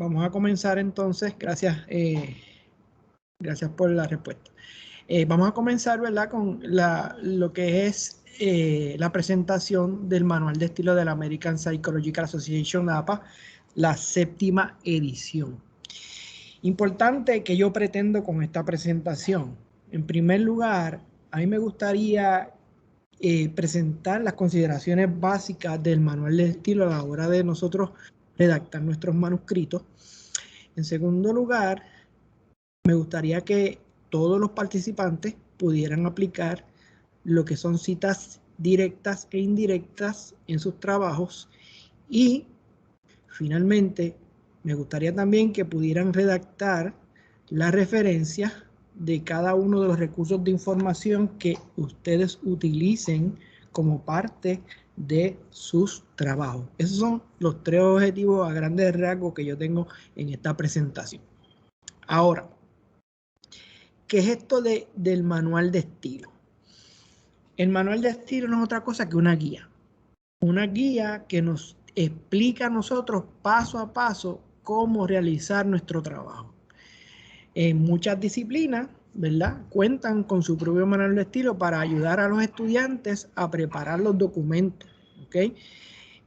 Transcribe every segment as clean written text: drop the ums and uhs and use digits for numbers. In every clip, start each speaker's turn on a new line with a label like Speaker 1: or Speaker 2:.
Speaker 1: vamos a comenzar entonces. Gracias, gracias por la respuesta. Vamos a comenzar, ¿verdad?, con lo que es la presentación del manual de estilo de la American Psychological Association, APA, la 7ª edición. Importante que yo pretendo con esta presentación. En primer lugar, a mí me gustaría presentar las consideraciones básicas del manual de estilo a la hora de nosotros redactar nuestros manuscritos. En segundo lugar, me gustaría que todos los participantes pudieran aplicar lo que son citas directas e indirectas en sus trabajos. Y finalmente, me gustaría también que pudieran redactar las referencias de cada uno de los recursos de información que ustedes utilicen como parte de sus trabajos. Esos son los 3 objetivos a grandes rasgos que yo tengo en esta presentación. Ahora, ¿qué es esto del manual de estilo? El manual de estilo no es otra cosa que una guía. Una guía que nos explica a nosotros paso a paso cómo realizar nuestro trabajo. En muchas disciplinas, ¿verdad?, cuentan con su propio manual de estilo para ayudar a los estudiantes a preparar los documentos, ¿ok?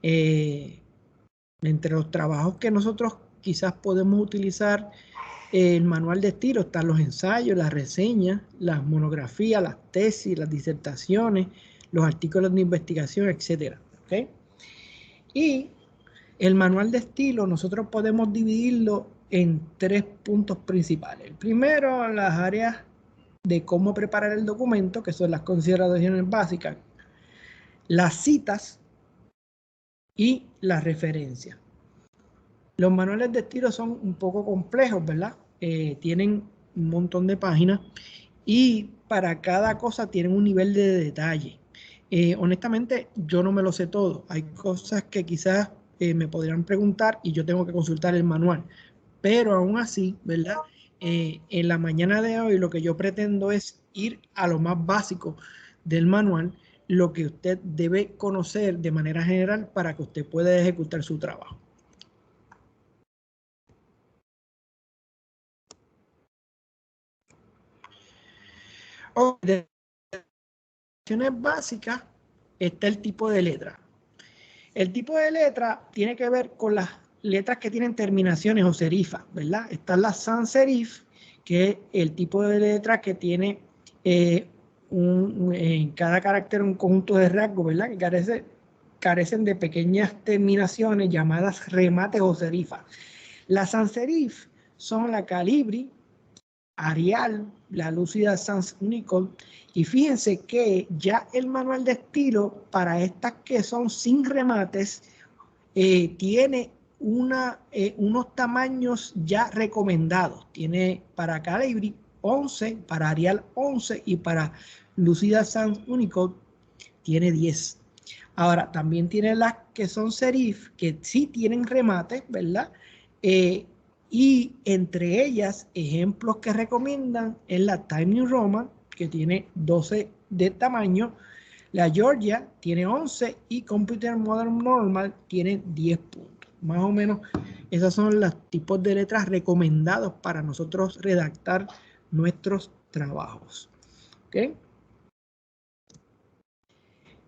Speaker 1: Entre los trabajos que nosotros quizás podemos utilizar el manual de estilo están los ensayos, las reseñas, las monografías, las tesis, las disertaciones, los artículos de investigación, etc. ¿Okay? Y el manual de estilo nosotros podemos dividirlo en 3 puntos principales. El primero, las áreas de cómo preparar el documento, que son las consideraciones básicas, las citas y las referencias. Los manuales de estilo son un poco complejos, ¿verdad? Tienen un montón de páginas y para cada cosa tienen un nivel de detalle. Honestamente, yo no me lo sé todo. Hay cosas que quizás me podrían preguntar y yo tengo que consultar el manual. Pero aún así, ¿verdad? En la mañana de hoy lo que yo pretendo es ir a lo más básico del manual, lo que usted debe conocer de manera general para que usted pueda ejecutar su trabajo. De las básicas está el tipo de letra. El tipo de letra tiene que ver con las letras que tienen terminaciones o serifas, ¿verdad? Está la sans serif, que es el tipo de letra que tiene en cada carácter un conjunto de rasgos, ¿verdad? Que carecen de pequeñas terminaciones llamadas remates o serifas. Las sans serif son la Calibri, Arial, la Lucida Sans Nicol, y fíjense que ya el manual de estilo para estas que son sin remates tiene unos tamaños ya recomendados. Tiene para Calibri 11, para Arial 11 y para Lucida Sans Unicode tiene 10. Ahora, también tiene las que son serif, que sí tienen remates, ¿verdad? Y entre ellas, ejemplos que recomiendan es la Times New Roman, que tiene 12 de tamaño, la Georgia tiene 11 y Computer Modern Normal tiene 10 puntos. Más o menos, esos son los tipos de letras recomendados para nosotros redactar nuestros trabajos. ¿Okay?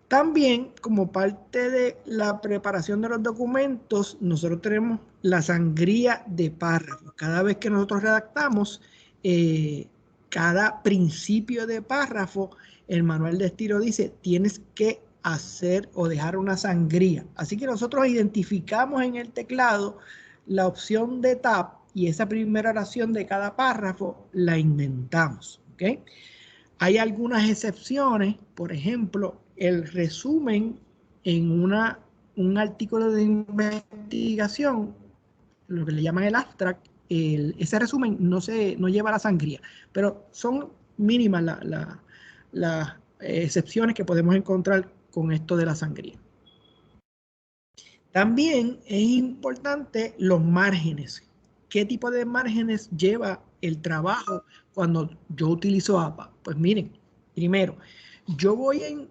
Speaker 1: También, como parte de la preparación de los documentos, nosotros tenemos la sangría de párrafos. Cada vez que nosotros redactamos, cada principio de párrafo, el manual de estilo dice, tienes que hacer o dejar una sangría. Así que nosotros identificamos en el teclado la opción de tab y esa primera oración de cada párrafo la inventamos. ¿Okay? Hay algunas excepciones, por ejemplo, el resumen en un artículo de investigación, lo que le llaman el abstract, ese resumen no lleva la sangría, pero son mínimas las excepciones que podemos encontrar con esto de la sangría. También es importante los márgenes. ¿Qué tipo de márgenes lleva el trabajo cuando yo utilizo APA? Pues miren, primero, yo voy en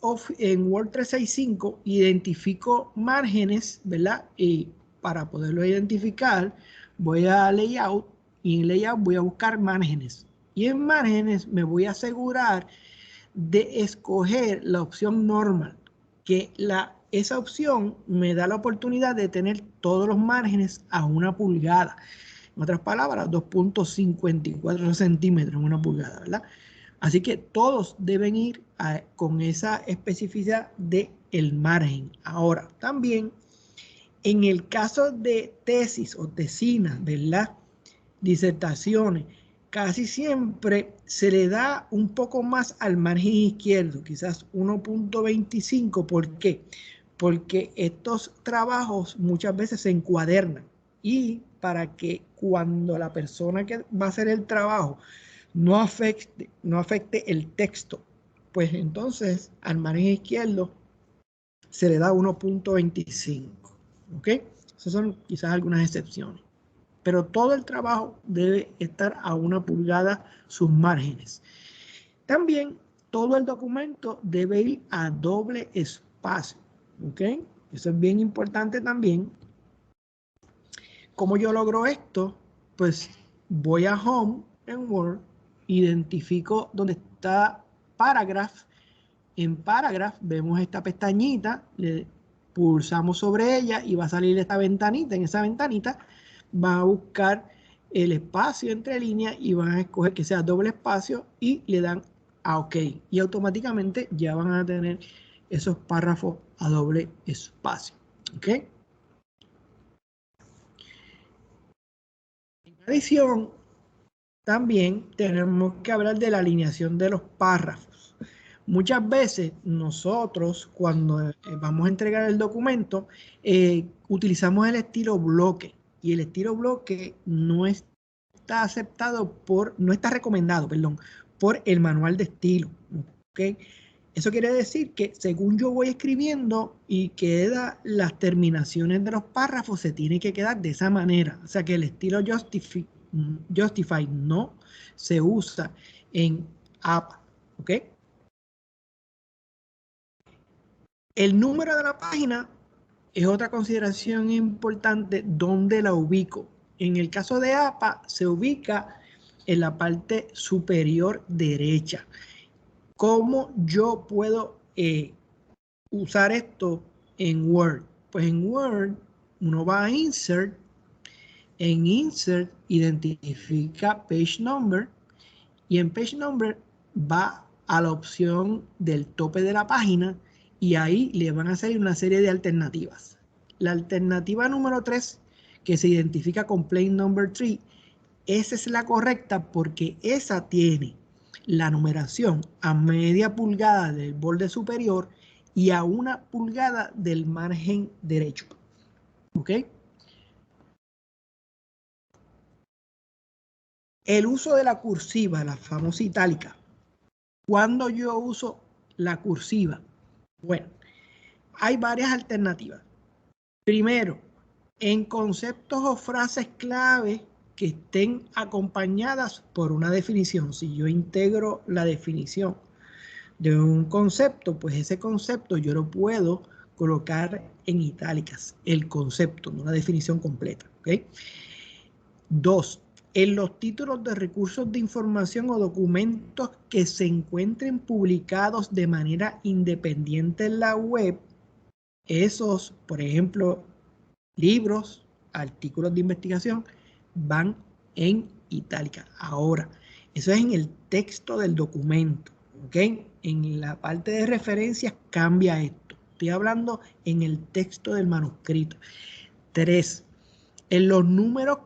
Speaker 1: Word 365, identifico márgenes, ¿verdad? Y para poderlo identificar, voy a Layout y en Layout voy a buscar márgenes. Y en márgenes me voy a asegurar de escoger la opción normal, que esa opción me da la oportunidad de tener todos los márgenes a 1 pulgada. En otras palabras, 2.54 centímetros en 1 pulgada, ¿verdad? Así que todos deben ir con esa especificidad del margen. Ahora, también en el caso de tesis o tesinas, ¿verdad? Disertaciones, casi siempre se le da un poco más al margen izquierdo, quizás 1.25. ¿Por qué? Porque estos trabajos muchas veces se encuadernan y para que cuando la persona que va a hacer el trabajo no afecte el texto, pues entonces al margen izquierdo se le da 1.25. ¿Ok? Esas son quizás algunas excepciones. Pero todo el trabajo debe estar a 1 pulgada sus márgenes. También todo el documento debe ir a doble espacio. ¿Ok? Eso es bien importante también. ¿Cómo yo logro esto? Pues voy a Home en Word, identifico donde está Paragraph. En Paragraph vemos esta pestañita, le pulsamos sobre ella y va a salir esta ventanita. En esa ventanita van a buscar el espacio entre líneas y van a escoger que sea doble espacio y le dan a OK. Y automáticamente ya van a tener esos párrafos a doble espacio. ¿Ok? En adición, también tenemos que hablar de la alineación de los párrafos. Muchas veces nosotros cuando vamos a entregar el documento utilizamos el estilo bloque y el estilo bloque no está recomendado, por el manual de estilo. ¿Okay? Eso quiere decir que según yo voy escribiendo y queda las terminaciones de los párrafos se tiene que quedar de esa manera. O sea que el estilo Justify no se usa en APA. ¿Ok? El número de la página es otra consideración importante, donde la ubico. En el caso de APA se ubica en la parte superior derecha. ¿Cómo yo puedo usar esto en Word? Pues en Word uno va a Insert, en Insert identifica Page Number y en Page Number va a la opción del tope de la página y ahí le van a salir una serie de alternativas. La alternativa número 3, que se identifica con Plain Number 3, esa es la correcta porque esa tiene la numeración a media pulgada del borde superior y a 1 pulgada del margen derecho. ¿Ok? El uso de la cursiva, la famosa itálica. ¿Cuándo yo uso la cursiva? Bueno, hay varias alternativas. Primero, en conceptos o frases clave que estén acompañadas por una definición. Si yo integro la definición de un concepto, pues ese concepto yo lo puedo colocar en itálicas, el concepto, no la definición completa. ¿Okay? 2. En los títulos de recursos de información o documentos que se encuentren publicados de manera independiente en la web, esos, por ejemplo, libros, artículos de investigación, van en itálica. Ahora, eso es en el texto del documento, ¿ok? En la parte de referencias cambia esto. Estoy hablando en el texto del manuscrito. 3. En los números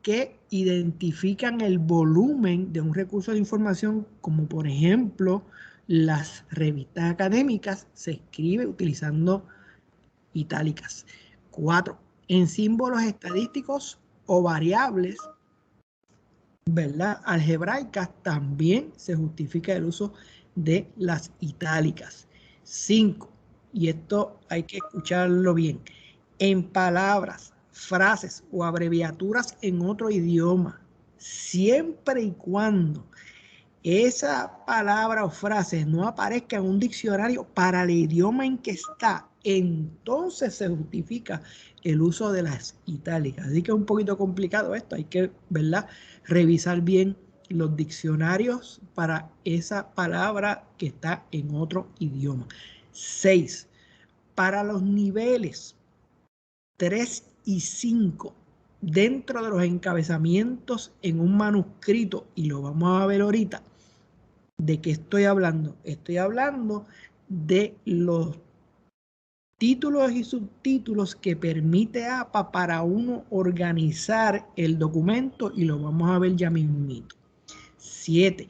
Speaker 1: que identifican el volumen de un recurso de información, como por ejemplo las revistas académicas, se escribe utilizando itálicas. 4. En símbolos estadísticos o variables, ¿verdad?, algebraicas, también se justifica el uso de las itálicas. 5. Y esto hay que escucharlo bien. En palabras, frases o abreviaturas en otro idioma, siempre y cuando esa palabra o frase no aparezca en un diccionario para el idioma en que está, entonces se justifica el uso de las itálicas. Así que es un poquito complicado esto, hay que, ¿verdad?, revisar bien los diccionarios para esa palabra que está en otro idioma. 6. Para los niveles 3 y 5 dentro de los encabezamientos en un manuscrito, y lo vamos a ver ahorita, ¿de qué estoy hablando? Estoy hablando de los títulos y subtítulos que permite APA para uno organizar el documento, y lo vamos a ver ya mismito. 7.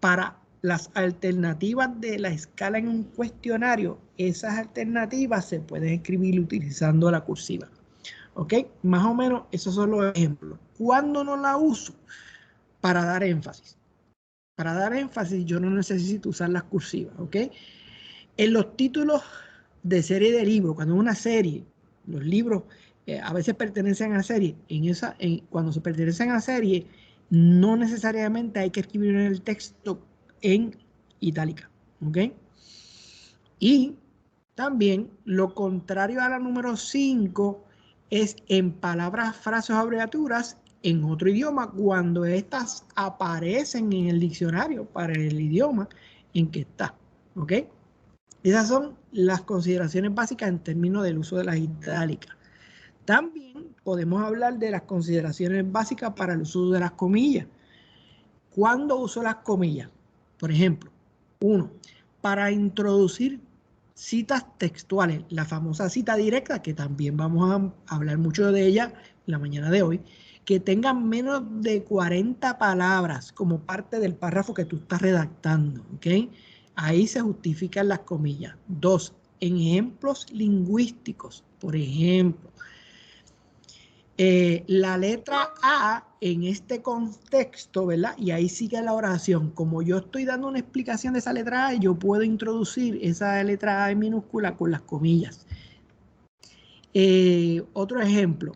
Speaker 1: Para las alternativas de la escala en un cuestionario, esas alternativas se pueden escribir utilizando la cursiva. ¿Ok? Más o menos esos son los ejemplos. ¿Cuándo no la uso? Para dar énfasis. Para dar énfasis yo no necesito usar las cursivas. ¿Ok? En los títulos de serie de libros, cuando es una serie, los libros a veces pertenecen a serie, cuando se pertenecen a serie, no necesariamente hay que escribir en el texto en itálica, ¿ok? Y también lo contrario a la número 5 es en palabras, frases o abreviaturas en otro idioma cuando estas aparecen en el diccionario para el idioma en que está, ¿ok? Esas son las consideraciones básicas en términos del uso de las itálicas. También podemos hablar de las consideraciones básicas para el uso de las comillas. ¿Cuándo uso las comillas? Por ejemplo, 1. Para introducir citas textuales, la famosa cita directa, que también vamos a hablar mucho de ella en la mañana de hoy, que tengan menos de 40 palabras como parte del párrafo que tú estás redactando, ¿ok? Ahí se justifican las comillas. 2. En ejemplos lingüísticos, por ejemplo, la letra A en este contexto, ¿verdad? Y ahí sigue la oración. Como yo estoy dando una explicación de esa letra A, yo puedo introducir esa letra A en minúscula con las comillas. Otro ejemplo.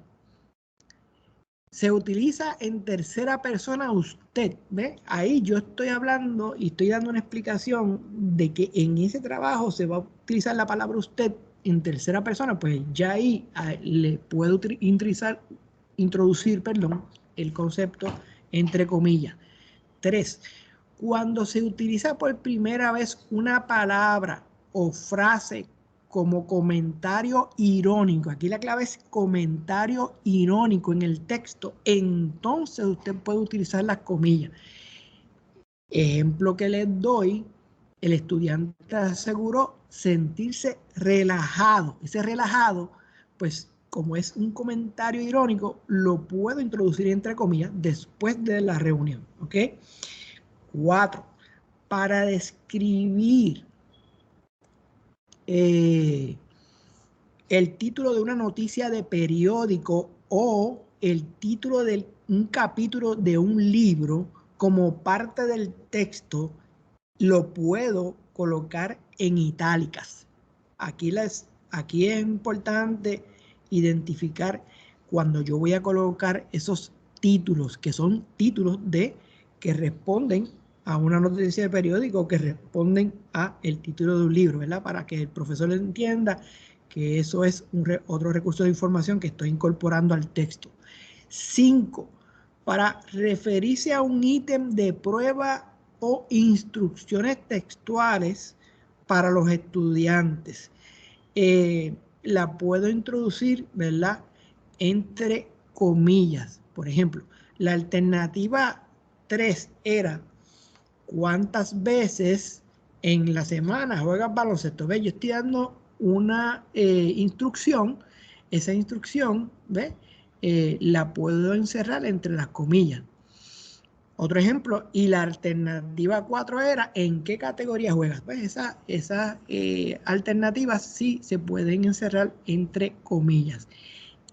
Speaker 1: Se utiliza en tercera persona usted, ¿ve? Ahí yo estoy hablando y estoy dando una explicación de que en ese trabajo se va a utilizar la palabra usted en tercera persona, pues ya ahí le puedo introducir el concepto entre comillas. 3. Cuando se utiliza por primera vez una palabra o frase como comentario irónico, aquí la clave es comentario irónico en el texto, entonces usted puede utilizar las comillas. Ejemplo que les doy, el estudiante aseguró sentirse relajado. Ese relajado, pues como es un comentario irónico, lo puedo introducir entre comillas después de la reunión, ¿ok? 4. Para describir el título de una noticia de periódico o el título de un capítulo de un libro como parte del texto, lo puedo colocar en itálicas. Aquí es importante identificar cuando yo voy a colocar esos títulos, que son títulos que responden a una noticia de periódico, que responden a el título de un libro, ¿verdad? Para que el profesor entienda que eso es otro recurso de información que estoy incorporando al texto. 5. Para referirse a un ítem de prueba o instrucciones textuales para los estudiantes. La puedo introducir, ¿verdad?, entre comillas. Por ejemplo, la alternativa 3 era ¿cuántas veces en la semana juegas baloncesto? ¿Ves? Yo estoy dando una instrucción. Esa instrucción, ¿ves?, la puedo encerrar entre las comillas. Otro ejemplo, y la alternativa 4 era ¿en qué categoría juegas? Pues esas alternativas sí se pueden encerrar entre comillas.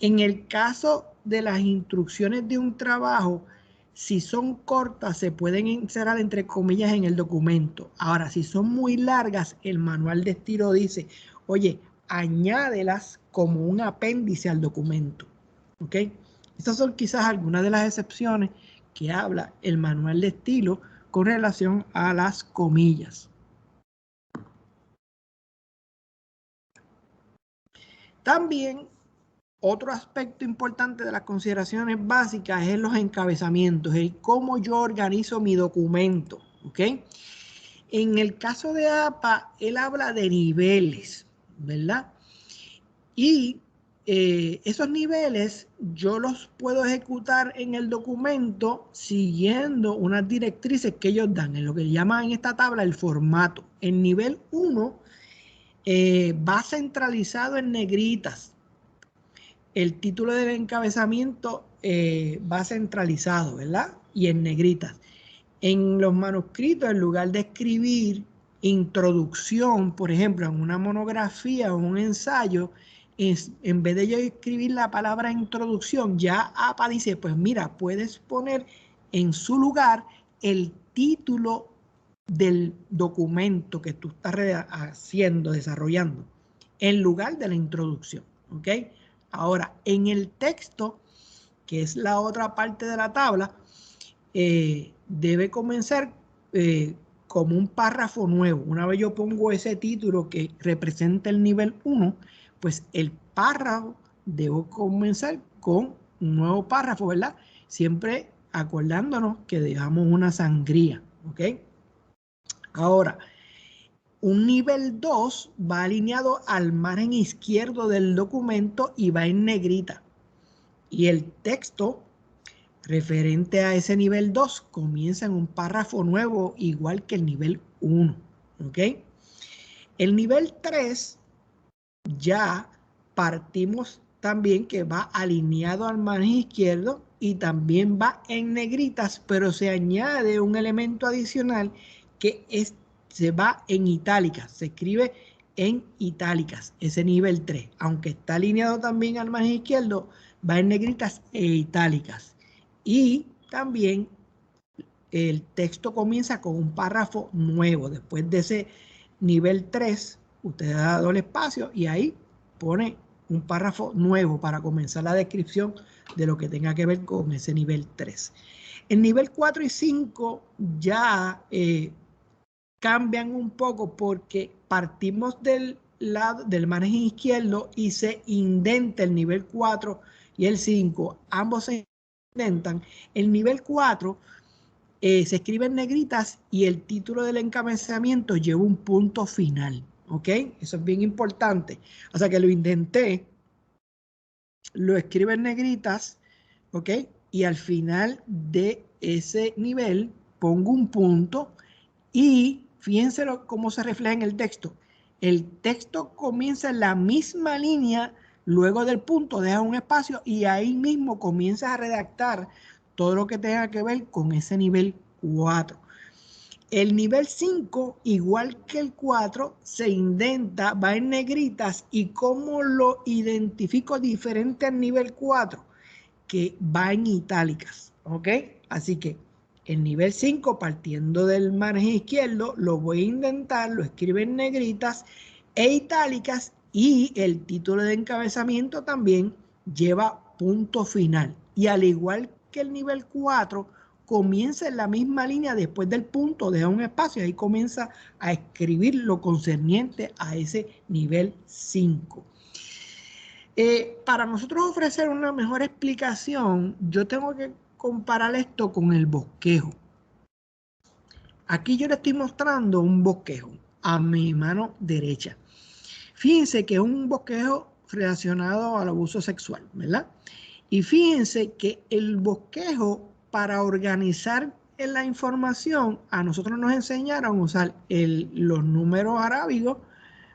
Speaker 1: En el caso de las instrucciones de un trabajo, si son cortas, se pueden encerrar entre comillas en el documento. Ahora, si son muy largas, el manual de estilo dice, oye, añádelas como un apéndice al documento. ¿Ok? Estas son quizás algunas de las excepciones que habla el manual de estilo con relación a las comillas. También otro aspecto importante de las consideraciones básicas es los encabezamientos, el cómo yo organizo mi documento, ¿ok? En el caso de APA, él habla de niveles, ¿verdad? Y esos niveles yo los puedo ejecutar en el documento siguiendo unas directrices que ellos dan, en lo que llaman en esta tabla el formato. El nivel 1 va centralizado en negritas. El título del encabezamiento va centralizado, ¿verdad? Y en negritas. En los manuscritos, en lugar de escribir introducción, por ejemplo, en una monografía o un ensayo, en vez de yo escribir la palabra introducción, ya APA dice, pues mira, puedes poner en su lugar el título del documento que tú estás haciendo, desarrollando, en lugar de la introducción, ¿ok? Ahora, en el texto, que es la otra parte de la tabla, debe comenzar como un párrafo nuevo. Una vez yo pongo ese título que representa el nivel 1, pues el párrafo debo comenzar con un nuevo párrafo, ¿verdad? Siempre acordándonos que dejamos una sangría, ¿ok? Ahora, un nivel 2 va alineado al margen izquierdo del documento y va en negrita. Y el texto referente a ese nivel 2 comienza en un párrafo nuevo igual que el nivel 1. ¿Ok? El nivel 3 ya partimos también que va alineado al margen izquierdo y también va en negritas, pero se añade un elemento adicional que se va en itálicas, se escribe en itálicas, ese nivel 3. Aunque está alineado también al margen izquierdo, va en negritas e itálicas. Y también el texto comienza con un párrafo nuevo. Después de ese nivel 3, usted da doble espacio y ahí pone un párrafo nuevo para comenzar la descripción de lo que tenga que ver con ese nivel 3. El nivel 4 y 5 ya cambian un poco porque partimos del lado del margen izquierdo y se indenta el nivel 4 y el 5. Ambos se indentan. El nivel 4 se escribe en negritas y el título del encabezamiento lleva un punto final. ¿Ok? Eso es bien importante. O sea que lo intenté, lo escribe en negritas, ¿ok? Y al final de ese nivel pongo un punto y fíjense cómo se refleja en el texto. El texto comienza en la misma línea, luego del punto deja un espacio y ahí mismo comienzas a redactar todo lo que tenga que ver con ese nivel 4. El nivel 5, igual que el 4, se indenta, va en negritas. ¿Y cómo lo identifico diferente al nivel 4? Que va en itálicas, ¿ok? Así que el nivel 5, partiendo del margen izquierdo, lo voy a indentar, lo escribo en negritas e itálicas y el título de encabezamiento también lleva punto final. Y al igual que el nivel 4, comienza en la misma línea después del punto, deja un espacio y ahí comienza a escribir lo concerniente a ese nivel 5. Para nosotros ofrecer una mejor explicación, yo tengo que comparar esto con el bosquejo. Aquí yo le estoy mostrando un bosquejo a mi mano derecha. Fíjense que es un bosquejo relacionado al abuso sexual, ¿verdad? Y fíjense que el bosquejo, para organizar la información, a nosotros nos enseñaron a usar los números arábigos,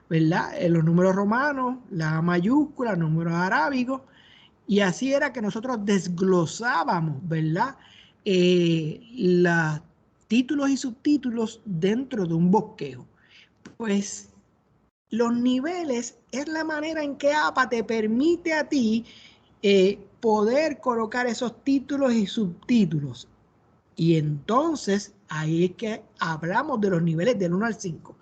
Speaker 1: ¿verdad? Los números romanos, la mayúscula, números arábigos, y así era que nosotros desglosábamos, ¿verdad? Los títulos y subtítulos dentro de un bosquejo. Pues los niveles es la manera en que APA te permite a ti poder colocar esos títulos y subtítulos. Y entonces ahí es que hablamos de los niveles del 1 al 5.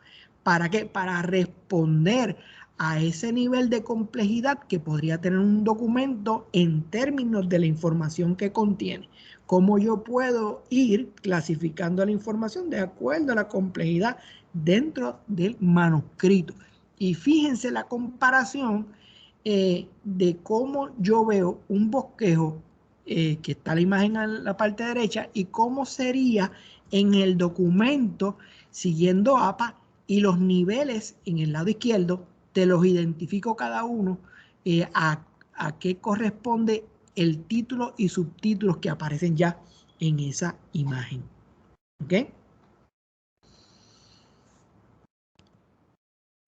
Speaker 1: ¿Para qué? Para responder a ese nivel de complejidad que podría tener un documento en términos de la información que contiene. Cómo yo puedo ir clasificando la información de acuerdo a la complejidad dentro del manuscrito. Y fíjense la comparación de cómo yo veo un bosquejo, que está la imagen en la parte derecha, y cómo sería en el documento siguiendo APA, y los niveles en el lado izquierdo te los identifico cada uno, a qué corresponde el título y subtítulos que aparecen ya en esa imagen. ¿Ok?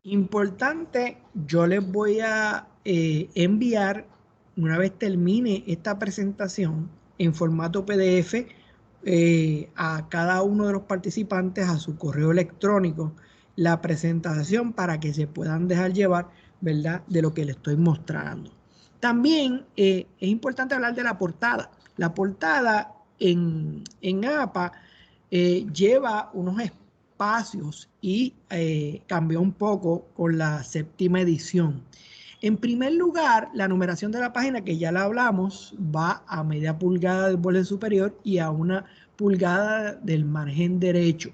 Speaker 1: Importante, yo les voy a enviar, una vez termine esta presentación en formato PDF, a cada uno de los participantes a su correo electrónico la presentación para que se puedan dejar llevar, ¿verdad?, de lo que les estoy mostrando. También es importante hablar de la portada. La portada en APA lleva unos espacios y cambió un poco con la 7ª edición. En primer lugar, la numeración de la página, que ya la hablamos, va a media pulgada del borde superior y a 1 pulgada del margen derecho.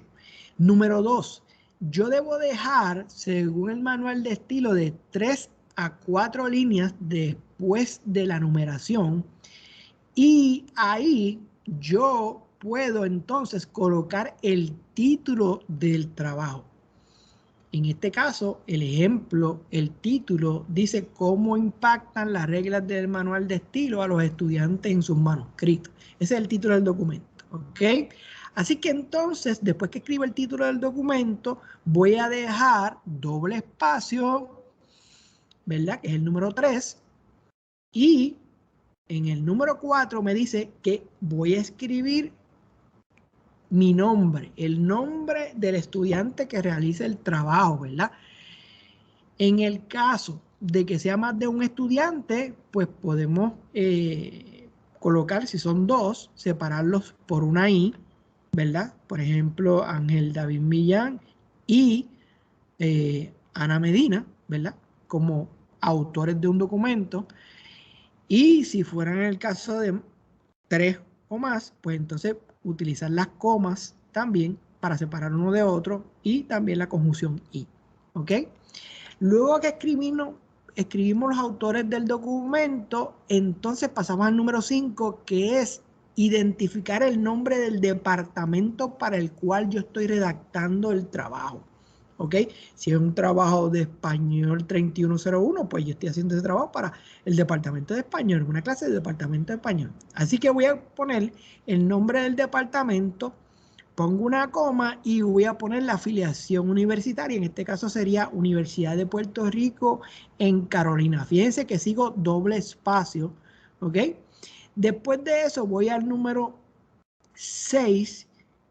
Speaker 1: Número 2, yo debo dejar, según el manual de estilo, de 3 a 4 líneas después de la numeración, y ahí yo puedo entonces colocar el título del trabajo. En este caso, el ejemplo, el título dice cómo impactan las reglas del manual de estilo a los estudiantes en sus manuscritos. Ese es el título del documento, ¿ok? Así que entonces, después que escribo el título del documento, voy a dejar doble espacio, ¿verdad?, que es el número 3, y en el número 4 me dice que voy a escribir mi nombre, el nombre del estudiante que realice el trabajo, ¿verdad? En el caso de que sea más de un estudiante, pues podemos colocar, si son 2, separarlos por una I, ¿verdad? Por ejemplo, Ángel David Millán y Ana Medina, ¿verdad?, como autores de un documento. Y si fuera en el caso de 3 o más, pues entonces utilizar las comas también para separar uno de otro, y también la conjunción y. ¿Ok? Luego que escribimos los autores del documento, entonces pasamos al número 5, que es identificar el nombre del departamento para el cual yo estoy redactando el trabajo. ¿Ok? Si es un trabajo de español 3101, pues yo estoy haciendo ese trabajo para el departamento de español, una clase de departamento de español. Así que voy a poner el nombre del departamento, pongo una coma y voy a poner la afiliación universitaria. En este caso sería Universidad de Puerto Rico en Carolina. Fíjense que sigo doble espacio, ¿ok? Después de eso voy al número 6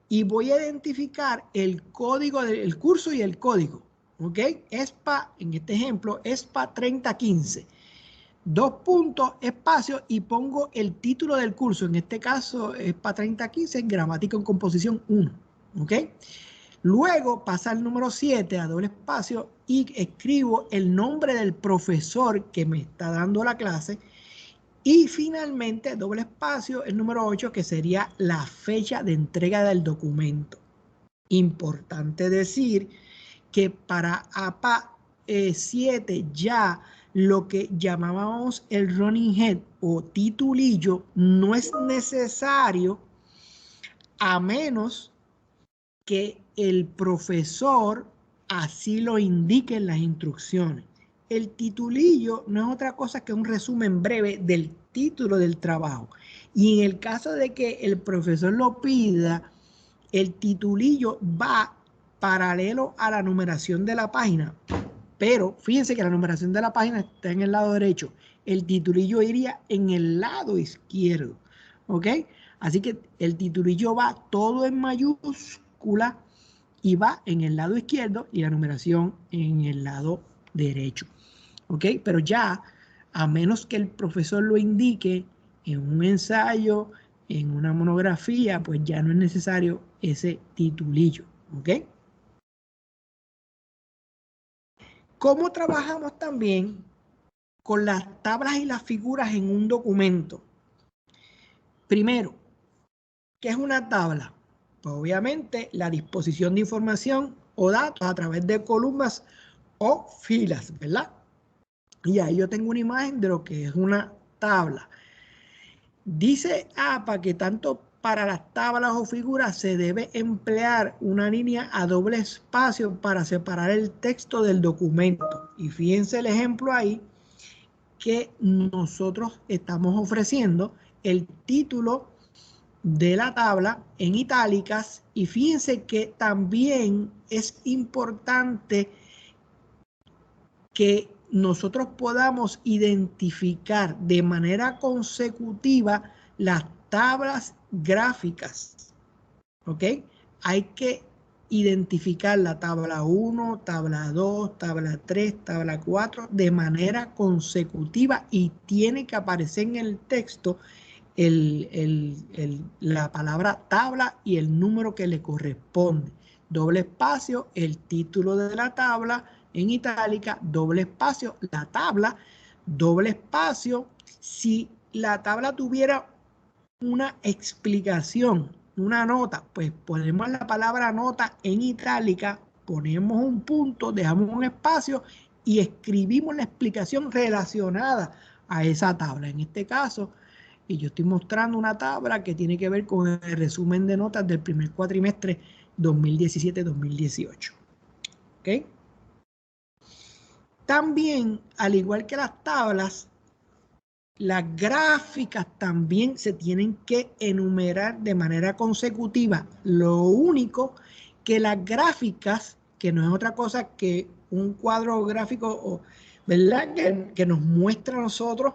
Speaker 1: y voy a identificar el código del curso y el código, ¿ok? ESPA, en este ejemplo, ESPA 3015. 2 puntos, espacio, y pongo el título del curso. En este caso, ESPA 3015, gramática en composición 1, ¿ok? Luego pasa al número 7 a doble espacio y escribo el nombre del profesor que me está dando la clase. Y finalmente, doble espacio, el número 8, que sería la fecha de entrega del documento. Importante decir que para APA 7 ya lo que llamábamos el running head o titulillo no es necesario, a menos que el profesor así lo indique en las instrucciones. El titulillo no es otra cosa que un resumen breve del título del trabajo. Y en el caso de que el profesor lo pida, el titulillo va paralelo a la numeración de la página. Pero fíjense que la numeración de la página está en el lado derecho. El titulillo iría en el lado izquierdo. ¿Ok? Así que el titulillo va todo en mayúscula y va en el lado izquierdo y la numeración en el lado derecho. ¿Ok? Pero ya, a menos que el profesor lo indique en un ensayo, en una monografía, pues ya no es necesario ese titulillo. ¿Ok? ¿Cómo trabajamos también con las tablas y las figuras en un documento? Primero, ¿qué es una tabla? Pues obviamente la disposición de información o datos a través de columnas o filas, ¿verdad? Y ahí yo tengo una imagen de lo que es una tabla. Dice APA que tanto para las tablas o figuras se debe emplear una línea a doble espacio para separar el texto del documento. Y fíjense el ejemplo ahí que nosotros estamos ofreciendo el título de la tabla en itálicas, y fíjense que también es importante que nosotros podamos identificar de manera consecutiva las tablas gráficas, ¿ok? Hay que identificar la tabla 1, tabla 2, tabla 3, tabla 4 de manera consecutiva, y tiene que aparecer en el texto la palabra tabla y el número que le corresponde. Doble espacio, el título de la tabla en itálica, doble espacio, la tabla, doble espacio. Si la tabla tuviera una explicación, una nota, pues ponemos la palabra nota en itálica, ponemos un punto, dejamos un espacio y escribimos la explicación relacionada a esa tabla. En este caso, y yo estoy mostrando una tabla que tiene que ver con el resumen de notas del primer cuatrimestre 2017-2018. ¿Ok? También, al igual que las tablas, las gráficas también se tienen que enumerar de manera consecutiva. Lo único que las gráficas, que no es otra cosa que un cuadro gráfico, ¿verdad? Que nos muestra a nosotros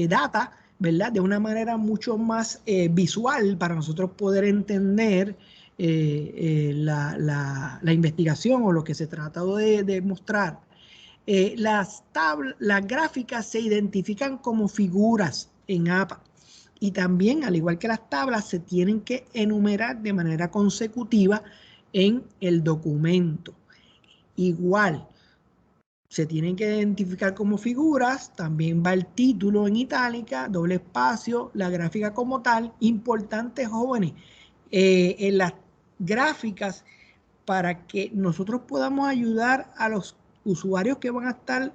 Speaker 1: data, ¿verdad? De una manera mucho más visual para nosotros poder entender la investigación o lo que se trata de mostrar. Las gráficas se identifican como figuras en APA, y también, al igual que las tablas, se tienen que enumerar de manera consecutiva en el documento. Igual, se tienen que identificar como figuras, también va el título en itálica, doble espacio, la gráfica como tal. Importante, jóvenes, en las gráficas, para que nosotros podamos ayudar a los usuarios que van a estar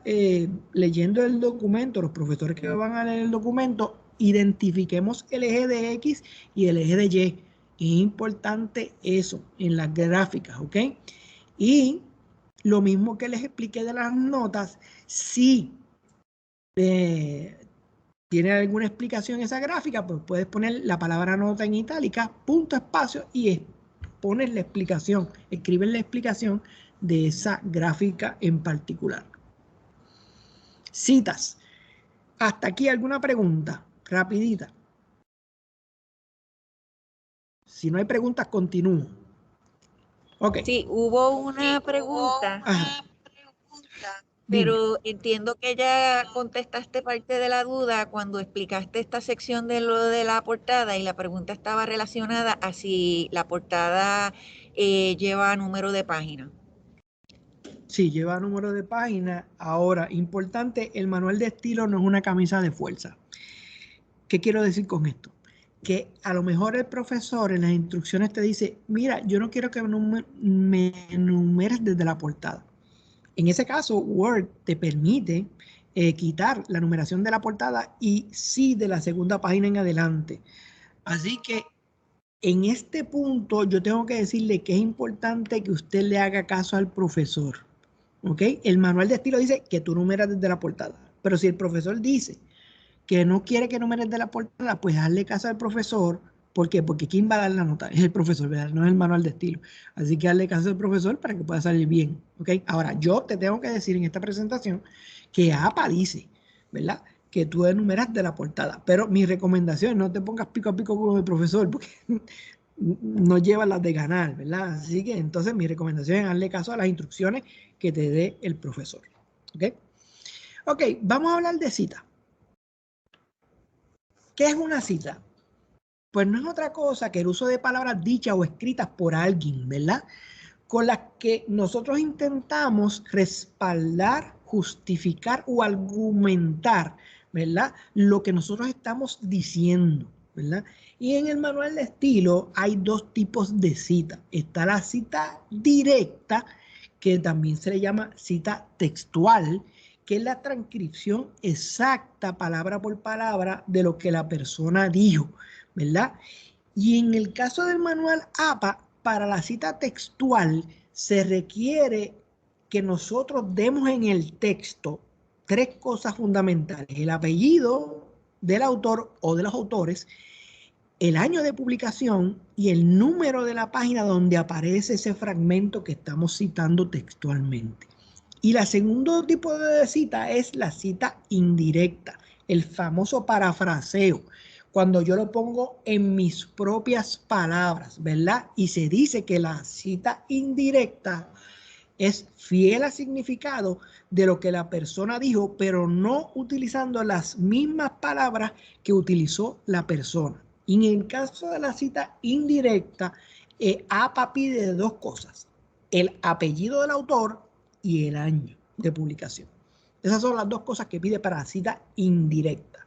Speaker 1: leyendo el documento, los profesores que van a leer el documento, identifiquemos el eje de X y el eje de Y. Es importante eso en las gráficas, ¿ok? Y lo mismo que les expliqué de las notas, si tiene alguna explicación esa gráfica, pues puedes poner la palabra nota en itálica, punto, espacio, y pones la explicación, escribes la explicación de esa gráfica en particular. Citas. Hasta aquí, ¿alguna pregunta? Rapidita. Si no hay preguntas, continúo. Ok.
Speaker 2: Sí, hubo una pregunta.
Speaker 1: Ajá. Dime.
Speaker 2: Pero entiendo que ya contestaste parte de la duda cuando explicaste esta sección de lo de la portada, y la pregunta estaba relacionada a si la portada lleva número de página.
Speaker 1: Sí, lleva número de página. Ahora, importante, el manual de estilo no es una camisa de fuerza. ¿Qué quiero decir con esto? Que a lo mejor el profesor en las instrucciones te dice, mira, yo no quiero que me enumeres desde la portada. En ese caso, Word te permite quitar la numeración de la portada y sí de la segunda página en adelante. Así que en este punto yo tengo que decirle que es importante que usted le haga caso al profesor. ¿Ok? El manual de estilo dice que tú numeras desde la portada. Pero si el profesor dice que no quiere que numeres de la portada, pues hazle caso al profesor. ¿Por qué? Porque ¿quién va a dar la nota? Es el profesor, ¿verdad? No es el manual de estilo. Así que hazle caso al profesor para que pueda salir bien. ¿Ok? Ahora, yo te tengo que decir en esta presentación que APA dice, ¿verdad?, que tú enumeras de la portada. Pero mi recomendación, no te pongas pico a pico con el profesor, porque no lleva las de ganar, ¿verdad? Así que entonces mi recomendación es darle caso a las instrucciones que te dé el profesor. ¿Ok? Ok, vamos a hablar de cita. ¿Qué es una cita? Pues no es otra cosa que el uso de palabras dichas o escritas por alguien, ¿verdad?, con las que nosotros intentamos respaldar, justificar o argumentar, ¿verdad?, lo que nosotros estamos diciendo, ¿verdad? Y en el manual de estilo hay dos tipos de cita. Está la cita directa, que también se le llama cita textual, que es la transcripción exacta, palabra por palabra, de lo que la persona dijo, ¿verdad? Y en el caso del manual APA, para la cita textual, se requiere que nosotros demos en el texto 3 cosas fundamentales: el apellido del autor o de los autores, el año de publicación y el número de la página donde aparece ese fragmento que estamos citando textualmente. Y el segundo tipo de cita es la cita indirecta, el famoso parafraseo, cuando yo lo pongo en mis propias palabras, ¿verdad? Y se dice que la cita indirecta es fiel al significado de lo que la persona dijo, pero no utilizando las mismas palabras que utilizó la persona. Y en el caso de la cita indirecta, APA pide 2 cosas: el apellido del autor y el año de publicación. Esas son las 2 cosas que pide para la cita indirecta.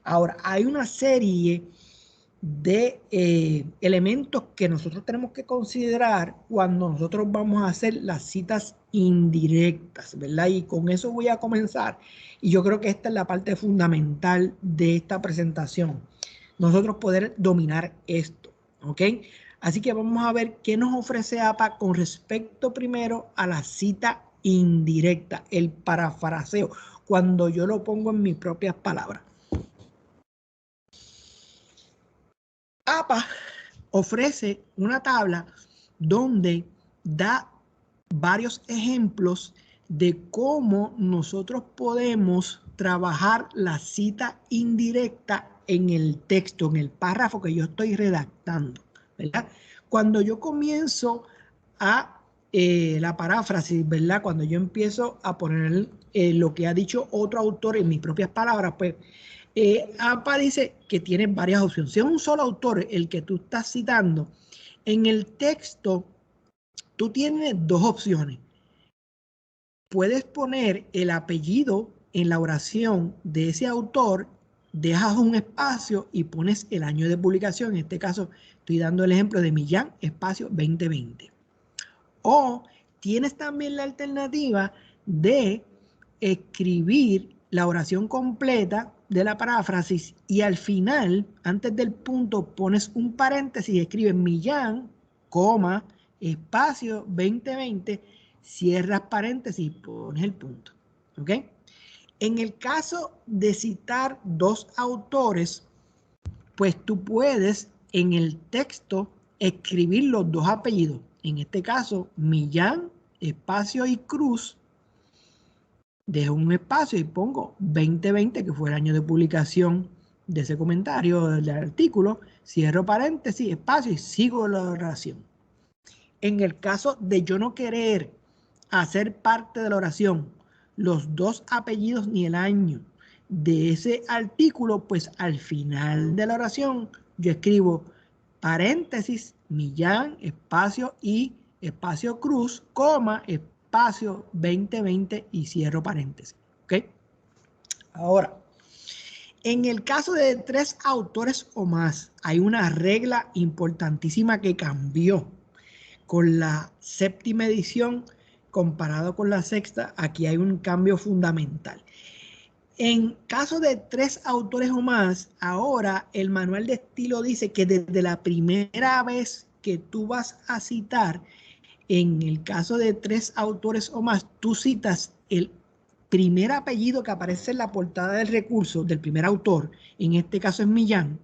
Speaker 1: Ahora, hay una serie de elementos que nosotros tenemos que considerar cuando nosotros vamos a hacer las citas indirectas, ¿verdad? Y con eso voy a comenzar. Y yo creo que esta es la parte fundamental de esta presentación. Nosotros poder dominar esto, ¿ok? Así que vamos a ver qué nos ofrece APA con respecto primero a la cita indirecta, el parafraseo, cuando yo lo pongo en mis propias palabras. APA ofrece una tabla donde da varios ejemplos de cómo nosotros podemos trabajar la cita indirecta en el texto, en el párrafo que yo estoy redactando, ¿verdad? Cuando yo comienzo a la paráfrasis, ¿verdad? Cuando yo empiezo a poner lo que ha dicho otro autor en mis propias palabras, pues APA dice que tiene varias opciones. Si es un solo autor el que tú estás citando, en el texto tú tienes 2 opciones. Puedes poner el apellido en la oración de ese autor, dejas un espacio y pones el año de publicación. En este caso estoy dando el ejemplo de Millán, espacio 2020. O tienes también la alternativa de escribir la oración completa de la paráfrasis y al final, antes del punto, pones un paréntesis y escribes Millán, coma, espacio 2020, cierras paréntesis y pones el punto. ¿Ok? En el caso de citar 2 autores, pues tú puedes en el texto escribir los 2 apellidos. En este caso, Millán, espacio y Cruz. Dejo un espacio y pongo 2020, que fue el año de publicación de ese comentario del artículo. Cierro paréntesis, espacio y sigo la oración. En el caso de yo no querer hacer parte de la oración los 2 apellidos ni el año de ese artículo, pues al final de la oración yo escribo paréntesis, Millán, espacio y espacio Cruz, coma, espacio 2020 y cierro paréntesis. ¿Ok? Ahora, en el caso de 3 autores o más, hay una regla importantísima que cambió con la 7ª edición comparado con la 6ª. Aquí hay un cambio fundamental. En caso de 3 autores o más, ahora el manual de estilo dice que desde la primera vez que tú vas a citar, en el caso de 3 autores o más, tú citas el primer apellido que aparece en la portada del recurso del primer autor, en este caso es Millán,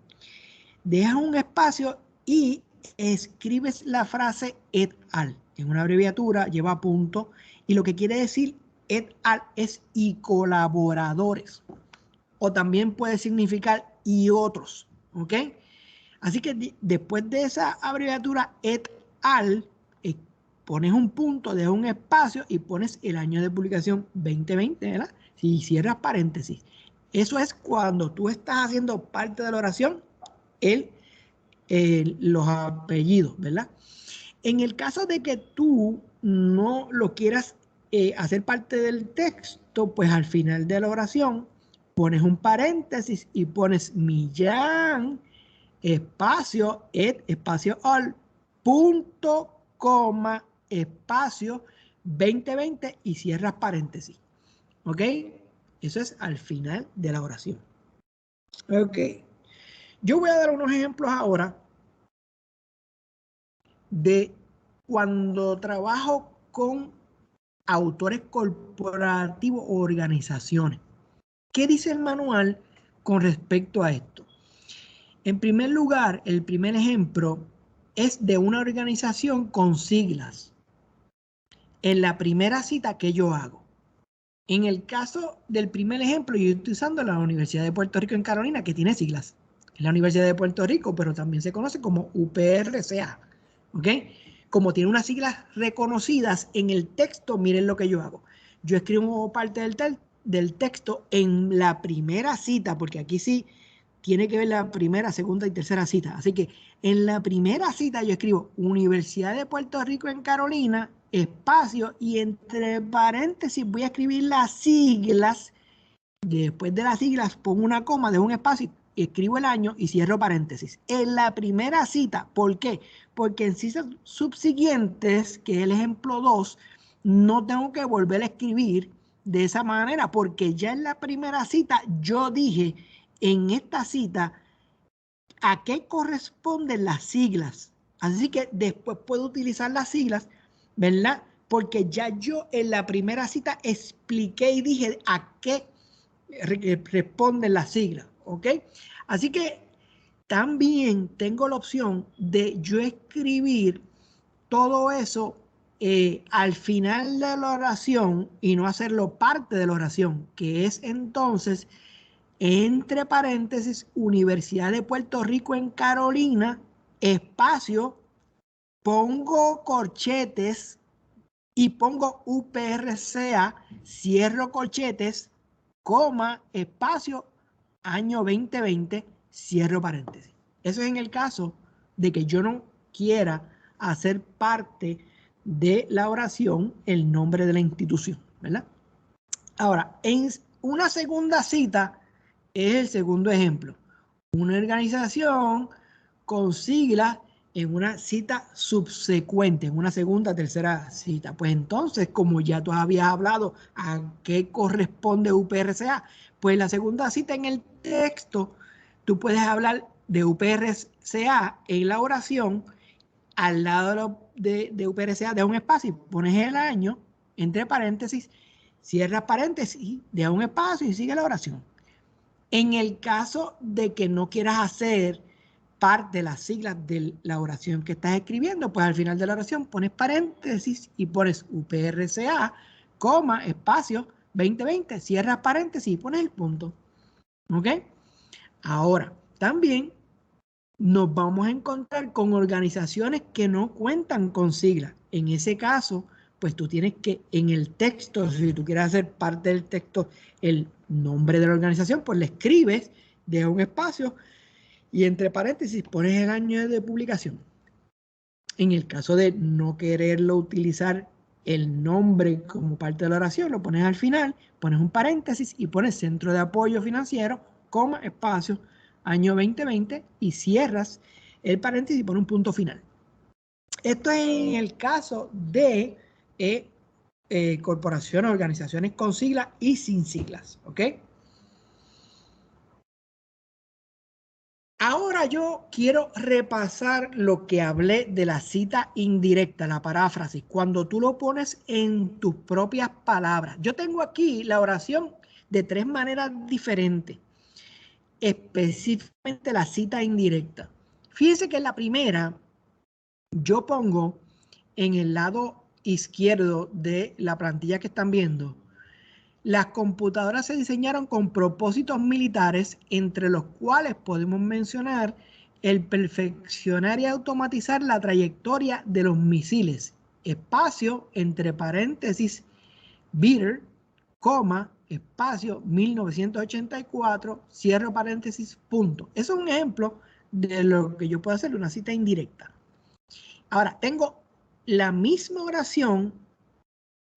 Speaker 1: dejas un espacio y escribes la frase et al. En una abreviatura lleva punto y lo que quiere decir et al es y colaboradores. O también puede significar y otros. ¿Ok? Así que después de esa abreviatura et al, pones un punto, dejas un espacio y pones el año de publicación 2020, ¿verdad? Si cierras paréntesis. Eso es cuando tú estás haciendo parte de la oración, los apellidos, ¿verdad? En el caso de que tú no lo quieras hacer parte del texto, pues al final de la oración pones un paréntesis y pones Millán, espacio, et, espacio, all, punto, coma, espacio, 2020 y cierras paréntesis. ¿Ok? Eso es al final de la oración. Ok. Yo voy a dar unos ejemplos ahora de cuando trabajo con autores corporativos o organizaciones. ¿Qué dice el manual con respecto a esto? En primer lugar, el primer ejemplo es de una organización con siglas. En la primera cita que yo hago. En el caso del primer ejemplo, yo estoy usando la Universidad de Puerto Rico en Carolina, que tiene siglas. Es la Universidad de Puerto Rico, pero también se conoce como UPRCA. ¿Ok? Como tiene unas siglas reconocidas en el texto, miren lo que yo hago. Yo escribo parte del texto en la primera cita, porque aquí sí tiene que ver la primera, segunda y tercera cita. Así que en la primera cita yo escribo Universidad de Puerto Rico en Carolina, espacio, y entre paréntesis voy a escribir las siglas. Después de las siglas pongo una coma, dejo un espacio, escribo el año y cierro paréntesis. En la primera cita, ¿por qué? Porque en citas subsiguientes, que es el ejemplo 2, no tengo que volver a escribir de esa manera, porque ya en la primera cita yo dije en esta cita a qué corresponden las siglas. Así que después puedo utilizar las siglas, ¿verdad? Porque ya yo en la primera cita expliqué y dije a qué responden las siglas, ¿ok? Así que también tengo la opción de yo escribir todo eso al final de la oración y no hacerlo parte de la oración, que es entonces entre paréntesis Universidad de Puerto Rico en Carolina, espacio, pongo corchetes y pongo UPRCA, cierro corchetes, coma, espacio, año 2020, cierro paréntesis. Eso es en el caso de que yo no quiera hacer parte de la oración el nombre de la institución, ¿verdad? Ahora, en una segunda cita es el segundo ejemplo. Una organización con siglas en una cita subsecuente, en una segunda, tercera cita. Pues entonces, como ya tú habías hablado a qué corresponde UPRCA, pues la segunda cita en el texto, tú puedes hablar de UPRCA en la oración, al lado de UPRCA, de un espacio, pones el año, entre paréntesis, cierras paréntesis, deja un espacio y sigue la oración. En el caso de que no quieras hacer parte de las siglas de la oración que estás escribiendo, pues al final de la oración pones paréntesis y pones UPRCA, coma, espacio, 2020, cierras paréntesis y pones el punto. ¿Ok? Ahora, también nos vamos a encontrar con organizaciones que no cuentan con siglas. En ese caso, pues tú tienes que en el texto, si tú quieres hacer parte del texto, el nombre de la organización, pues le escribes, deja un espacio y entre paréntesis pones el año de publicación. En el caso de no quererlo utilizar el nombre como parte de la oración, lo pones al final, pones un paréntesis y pones Centro de Apoyo Financiero, coma, espacio, año 2020 y cierras el paréntesis y pones un punto final. Esto es en el caso de corporaciones, organizaciones con siglas y sin siglas, ¿ok? Ahora yo quiero repasar lo que hablé de la cita indirecta, la paráfrasis, cuando tú lo pones en tus propias palabras. Yo tengo aquí la oración de 3 maneras diferentes, específicamente la cita indirecta. Fíjense que en la primera yo pongo en el lado izquierdo de la plantilla que están viendo, las computadoras se diseñaron con propósitos militares, entre los cuales podemos mencionar el perfeccionar y automatizar la trayectoria de los misiles. Espacio, entre paréntesis, Bitter, coma, espacio, 1984, cierro paréntesis, punto. Eso es un ejemplo de lo que yo puedo hacer, una cita indirecta. Ahora, tengo la misma oración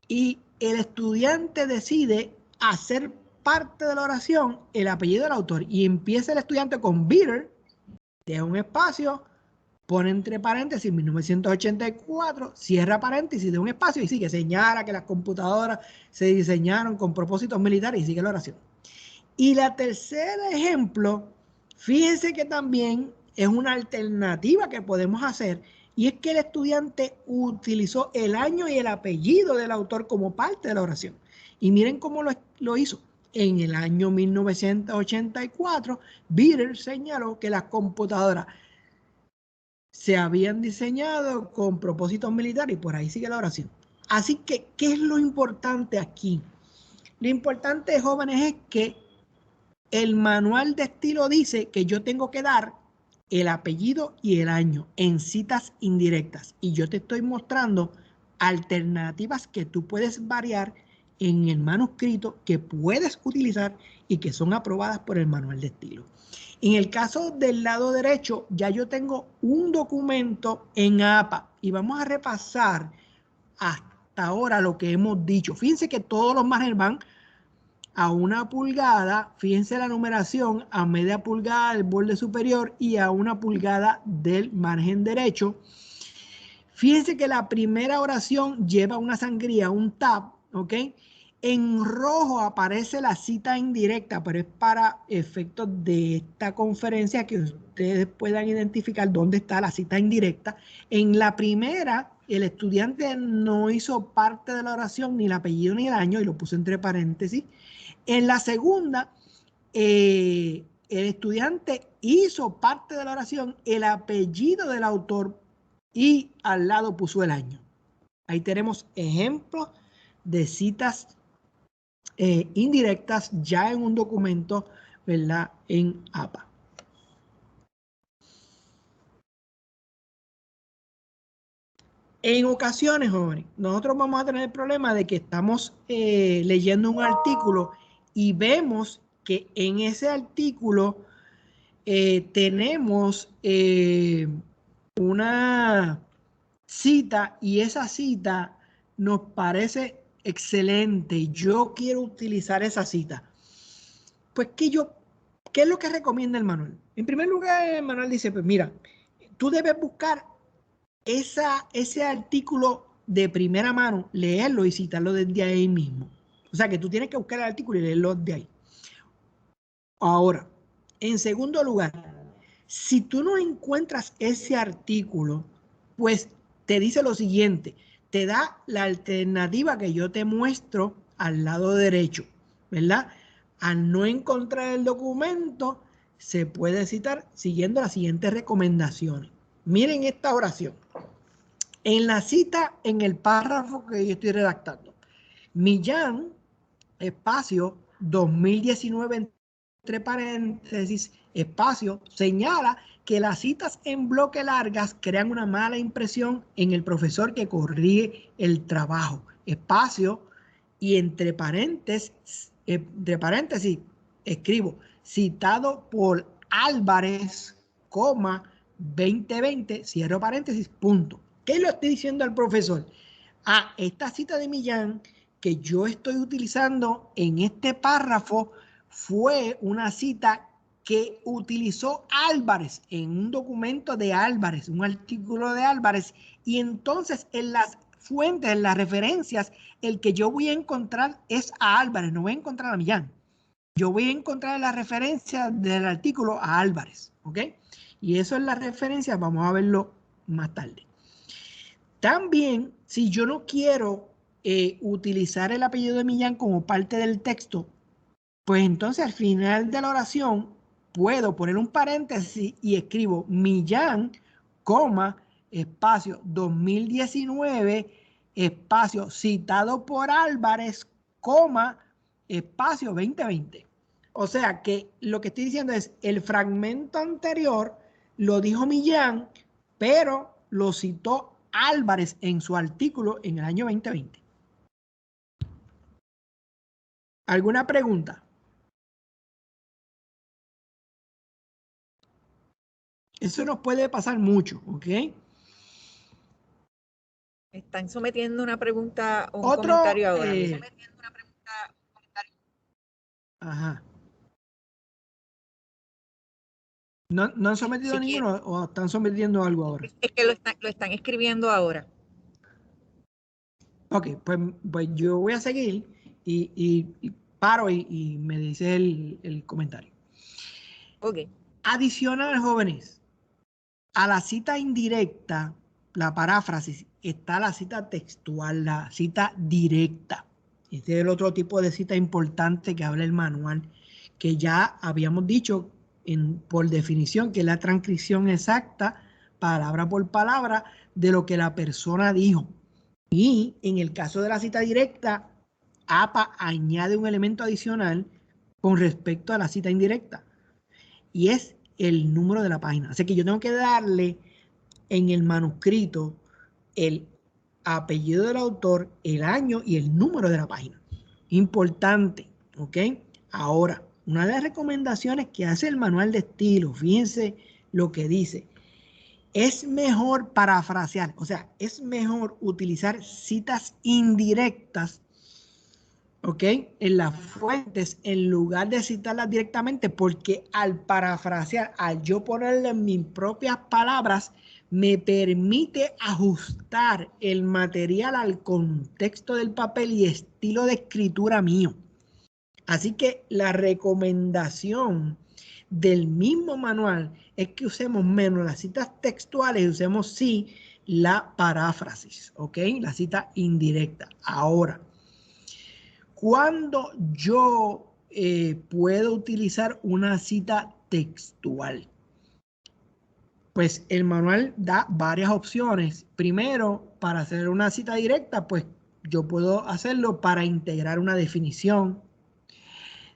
Speaker 1: y el estudiante decide hacer parte de la oración el apellido del autor y empieza el estudiante con Bitter, deja un espacio, pone entre paréntesis 1984, cierra paréntesis de un espacio y sigue, señala que las computadoras se diseñaron con propósitos militares y sigue la oración. Y la tercera ejemplo, fíjense que también es una alternativa que podemos hacer, y es que el estudiante utilizó el año y el apellido del autor como parte de la oración. Y miren cómo lo hizo. En el año 1984, Bitter señaló que las computadoras se habían diseñado con propósitos militares y por ahí sigue la oración. Así que, ¿qué es lo importante aquí? Lo importante, jóvenes, es que el manual de estilo dice que yo tengo que dar el apellido y el año en citas indirectas. Y yo te estoy mostrando alternativas que tú puedes variar en el manuscrito, que puedes utilizar y que son aprobadas por el manual de estilo. En el caso del lado derecho, ya yo tengo un documento en APA y vamos a repasar hasta ahora lo que hemos dicho. Fíjense que todos los márgenes van a 1 pulgada, fíjense la numeración, a media pulgada del borde superior y a 1 pulgada del margen derecho. Fíjense que la primera oración lleva una sangría, un tab, ¿ok? En rojo aparece la cita indirecta, pero es para efectos de esta conferencia que ustedes puedan identificar dónde está la cita indirecta. En la primera, el estudiante no hizo parte de la oración, ni el apellido ni el año, y lo puso entre paréntesis. En la segunda, el estudiante hizo parte de la oración, el apellido del autor, y al lado puso el año. Ahí tenemos ejemplos de citas indirectas ya en un documento, ¿verdad? En APA. En ocasiones, jóvenes, nosotros vamos a tener el problema de que estamos leyendo un artículo y vemos que en ese artículo tenemos una cita y esa cita nos parece excelente. Yo quiero utilizar esa cita. Pues, ¿qué es lo que recomienda el manual? En primer lugar, el manual dice, pues mira, tú debes buscar ese artículo de primera mano, leerlo y citarlo desde ahí mismo. O sea, que tú tienes que buscar el artículo y leerlo de ahí. Ahora, en segundo lugar, si tú no encuentras ese artículo, pues te dice lo siguiente, te da la alternativa que yo te muestro al lado derecho, ¿verdad? Al no encontrar el documento, se puede citar siguiendo las siguientes recomendaciones. Miren esta oración. En la cita, en el párrafo que yo estoy redactando, Millán, espacio, 2019, entre paréntesis, espacio, señala que las citas en bloque largas crean una mala impresión en el profesor que corrige el trabajo. Espacio, y entre paréntesis escribo, citado por Álvarez, 2020, cierro paréntesis, punto. ¿Qué le estoy diciendo al profesor? Esta cita de Millán que yo estoy utilizando en este párrafo fue una cita que utilizó Álvarez en un documento de Álvarez, un artículo de Álvarez, y entonces en las fuentes, en las referencias, el que yo voy a encontrar es a Álvarez, no voy a encontrar a Millán. Yo voy a encontrar la referencia del artículo a Álvarez, ¿ok? Y eso es la referencia, vamos a verlo más tarde. También, si yo no quiero utilizar el apellido de Millán como parte del texto, pues entonces al final de la oración puedo poner un paréntesis y escribo Millán, espacio 2019, espacio citado por Álvarez, espacio 2020. O sea que lo que estoy diciendo es el fragmento anterior lo dijo Millán, pero lo citó Álvarez en su artículo en el año 2020. ¿Alguna pregunta? Eso nos puede pasar mucho, ¿ok?
Speaker 2: Están sometiendo una pregunta o un comentario ahora.
Speaker 1: Ajá. ¿No han sometido ninguno o están sometiendo algo ahora?
Speaker 2: Es que lo están escribiendo ahora.
Speaker 1: Ok, pues yo voy a seguir y paro y me dice el comentario.
Speaker 2: Ok.
Speaker 1: Adicional, jóvenes, a la cita indirecta, la paráfrasis, está la cita textual, la cita directa. Este es el otro tipo de cita importante que habla el manual, que ya habíamos dicho por definición que es la transcripción exacta, palabra por palabra, de lo que la persona dijo. Y en el caso de la cita directa, APA añade un elemento adicional con respecto a la cita indirecta, y es el número de la página. Así que yo tengo que darle en el manuscrito el apellido del autor, el año y el número de la página. Importante, ¿ok? Ahora, una de las recomendaciones que hace el manual de estilo, fíjense lo que dice, es mejor parafrasear, o sea, es mejor utilizar citas indirectas, ¿ok? En las fuentes, en lugar de citarlas directamente, porque al parafrasear, al yo ponerle en mis propias palabras, me permite ajustar el material al contexto del papel y estilo de escritura mío. Así que la recomendación del mismo manual es que usemos menos las citas textuales y usemos sí la paráfrasis, ¿ok? La cita indirecta. Ahora, ¿cuándo yo puedo utilizar una cita textual? Pues el manual da varias opciones. Primero, para hacer una cita directa, pues yo puedo hacerlo para integrar una definición.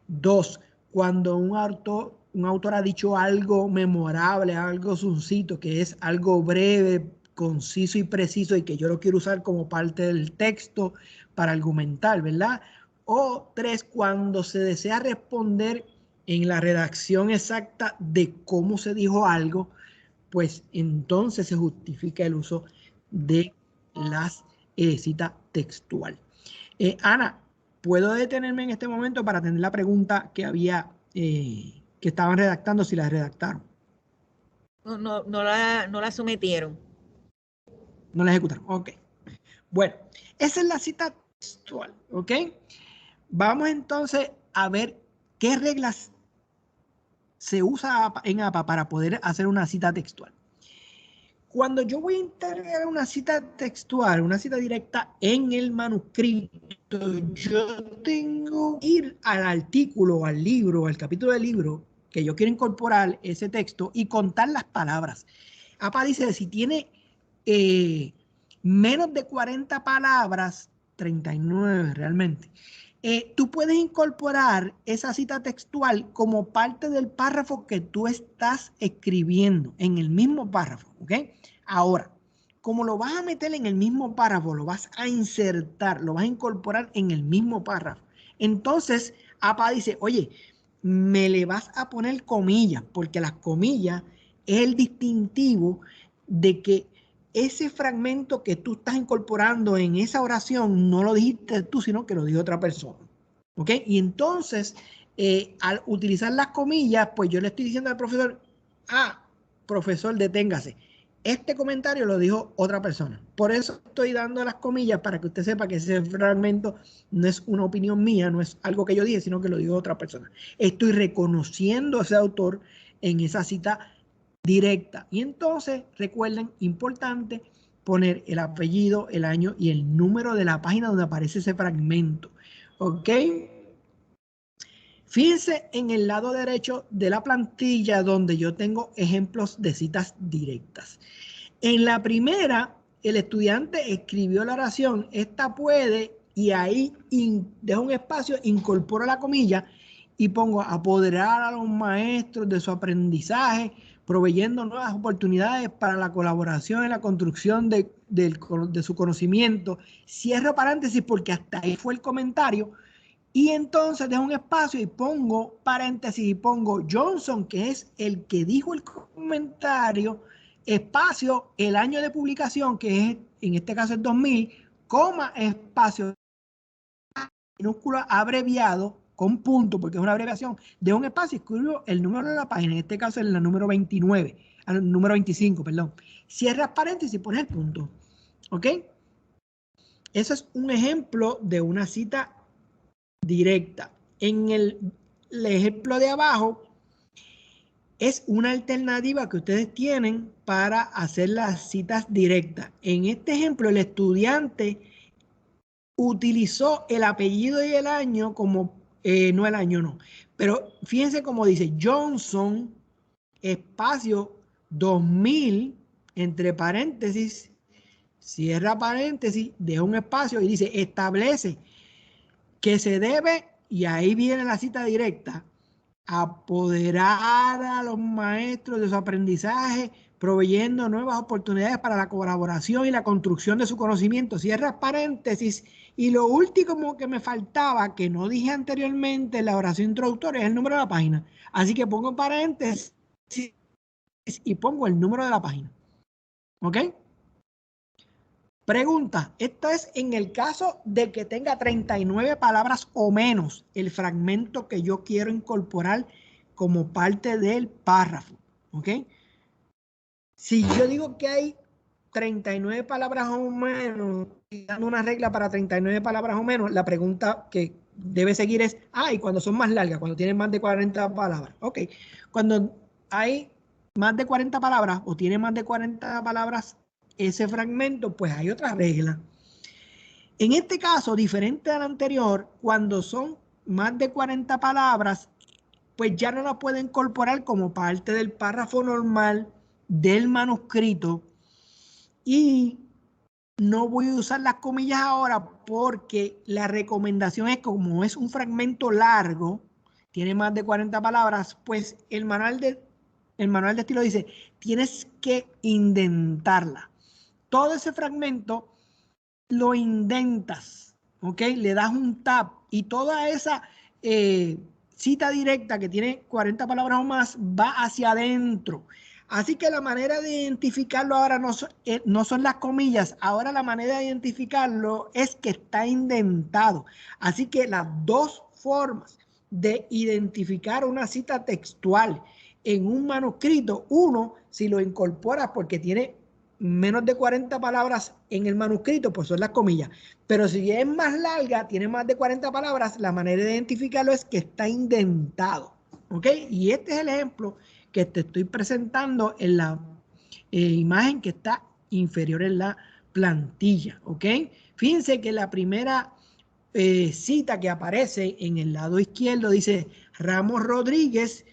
Speaker 1: Dos, cuando un autor ha dicho algo memorable, algo succinto, que es algo breve, conciso y preciso y que yo lo quiero usar como parte del texto para argumentar, ¿verdad? O tres, cuando se desea responder en la redacción exacta de cómo se dijo algo, pues entonces se justifica el uso de las cita textual. Ana, ¿puedo detenerme en este momento para tener la pregunta que había, que estaban redactando, si la redactaron?
Speaker 2: No la sometieron.
Speaker 1: No la ejecutaron. Ok. Bueno, esa es la cita textual. Ok. Vamos entonces a ver qué reglas se usa en APA para poder hacer una cita textual. Cuando yo voy a integrar una cita textual, una cita directa en el manuscrito, yo tengo que ir al artículo, al libro, al capítulo del libro que yo quiero incorporar ese texto y contar las palabras. APA dice, si tiene menos de 40 palabras, 39 realmente, tú puedes incorporar esa cita textual como parte del párrafo que tú estás escribiendo, en el mismo párrafo, ¿ok? Ahora, como lo vas a meter en el mismo párrafo, lo vas a insertar, lo vas a incorporar en el mismo párrafo. Entonces, APA dice, oye, me le vas a poner comillas, porque las comillas es el distintivo de que ese fragmento que tú estás incorporando en esa oración no lo dijiste tú, sino que lo dijo otra persona. ¿Ok? Y entonces, al utilizar las comillas, pues yo le estoy diciendo al profesor, profesor, deténgase. Este comentario lo dijo otra persona. Por eso estoy dando las comillas para que usted sepa que ese fragmento no es una opinión mía, no es algo que yo dije, sino que lo dijo otra persona. Estoy reconociendo a ese autor en esa cita directa. Y entonces, recuerden, importante, poner el apellido, el año y el número de la página donde aparece ese fragmento. ¿Ok? Fíjense en el lado derecho de la plantilla donde yo tengo ejemplos de citas directas. En la primera, el estudiante escribió la oración, esta puede, y ahí dejo un espacio, incorporo la comilla y pongo apoderar a los maestros de su aprendizaje, proveyendo nuevas oportunidades para la colaboración en la construcción de su conocimiento. Cierro paréntesis porque hasta ahí fue el comentario. Y entonces dejo un espacio y pongo paréntesis y pongo Johnson, que es el que dijo el comentario, espacio, el año de publicación, que es, en este caso es 2000, coma, espacio, minúscula, abreviado, con punto, porque es una abreviación, dejo un espacio y escribo el número de la página, en este caso es la número 29, número 25, perdón. Cierras paréntesis y pones el punto. ¿Ok? Eso es un ejemplo de una cita directa. En el ejemplo de abajo es una alternativa que ustedes tienen para hacer las citas directas. En este ejemplo, el estudiante utilizó el apellido y el año como, no el año, no. Pero fíjense cómo dice Johnson, espacio 2000, entre paréntesis, cierra paréntesis, deja un espacio y dice, establece que se debe, y ahí viene la cita directa, apoderar a los maestros de su aprendizaje, proveyendo nuevas oportunidades para la colaboración y la construcción de su conocimiento. Cierra paréntesis. Y lo último que me faltaba, que no dije anteriormente en la oración introductoria, es el número de la página. Así que pongo paréntesis y pongo el número de la página. ¿Ok? Pregunta, esto es en el caso de que tenga 39 palabras o menos el fragmento que yo quiero incorporar como parte del párrafo. ¿Ok? Si yo digo que hay 39 palabras o menos, y dando una regla para 39 palabras o menos, la pregunta que debe seguir es, ¿y cuando son más largas? Cuando tienen más de 40 palabras. Ok, cuando hay más de 40 palabras o tiene más de 40 palabras ese fragmento, pues hay otra regla. En este caso, diferente al anterior, cuando son más de 40 palabras, pues ya no la puede incorporar como parte del párrafo normal del manuscrito y no voy a usar las comillas ahora porque la recomendación es que como es un fragmento largo, tiene más de 40 palabras, pues el manual de estilo dice, tienes que indentarla. Todo ese fragmento lo indentas, ¿ok? Le das un tab y toda esa cita directa que tiene 40 palabras o más va hacia adentro. Así que la manera de identificarlo ahora no son las comillas, ahora la manera de identificarlo es que está indentado. Así que las dos formas de identificar una cita textual en un manuscrito, uno, si lo incorporas porque tiene menos de 40 palabras en el manuscrito, pues son las comillas. Pero si es más larga, tiene más de 40 palabras, la manera de identificarlo es que está indentado. ¿Ok? Y este es el ejemplo que te estoy presentando en la imagen que está inferior en la plantilla. ¿Ok? Fíjense que la primera cita que aparece en el lado izquierdo dice Ramos Rodríguez,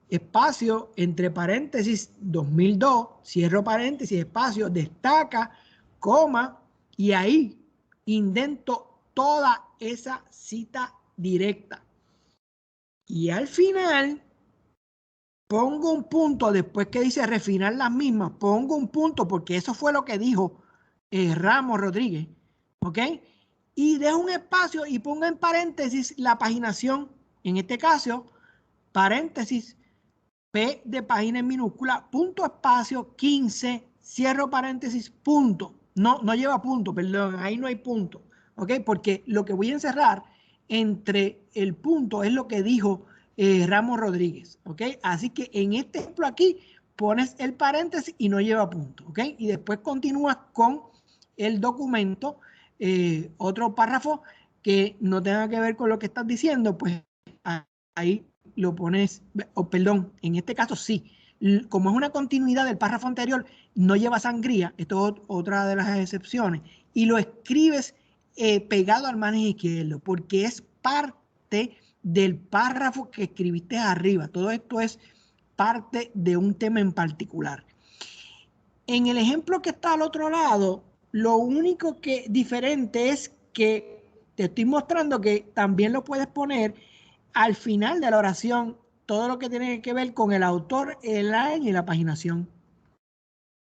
Speaker 1: espacio, entre paréntesis, 2002, cierro paréntesis, espacio, destaca, coma, y ahí indento toda esa cita directa. Y al final pongo un punto, después que dice refinar las mismas, pongo un punto porque eso fue lo que dijo Ramos Rodríguez, ¿ok? Y dejo un espacio y pongo en paréntesis la paginación, en este caso, paréntesis, P de página en minúscula, punto espacio 15, cierro paréntesis, punto. No lleva punto, perdón, ahí no hay punto, ¿ok? Porque lo que voy a encerrar entre el punto es lo que dijo Ramos Rodríguez, ¿ok? Así que en este ejemplo aquí pones el paréntesis y no lleva punto, ¿ok? Y después continúas con el documento, otro párrafo que no tenga que ver con lo que estás diciendo, pues ahí lo pones, perdón, en este caso sí, como es una continuidad del párrafo anterior, no lleva sangría, esto es otra de las excepciones, y lo escribes pegado al margen izquierdo, porque es parte del párrafo que escribiste arriba. Todo esto es parte de un tema en particular. En el ejemplo que está al otro lado, lo único que diferente es que te estoy mostrando que también lo puedes poner al final de la oración, todo lo que tiene que ver con el autor, el año y la paginación.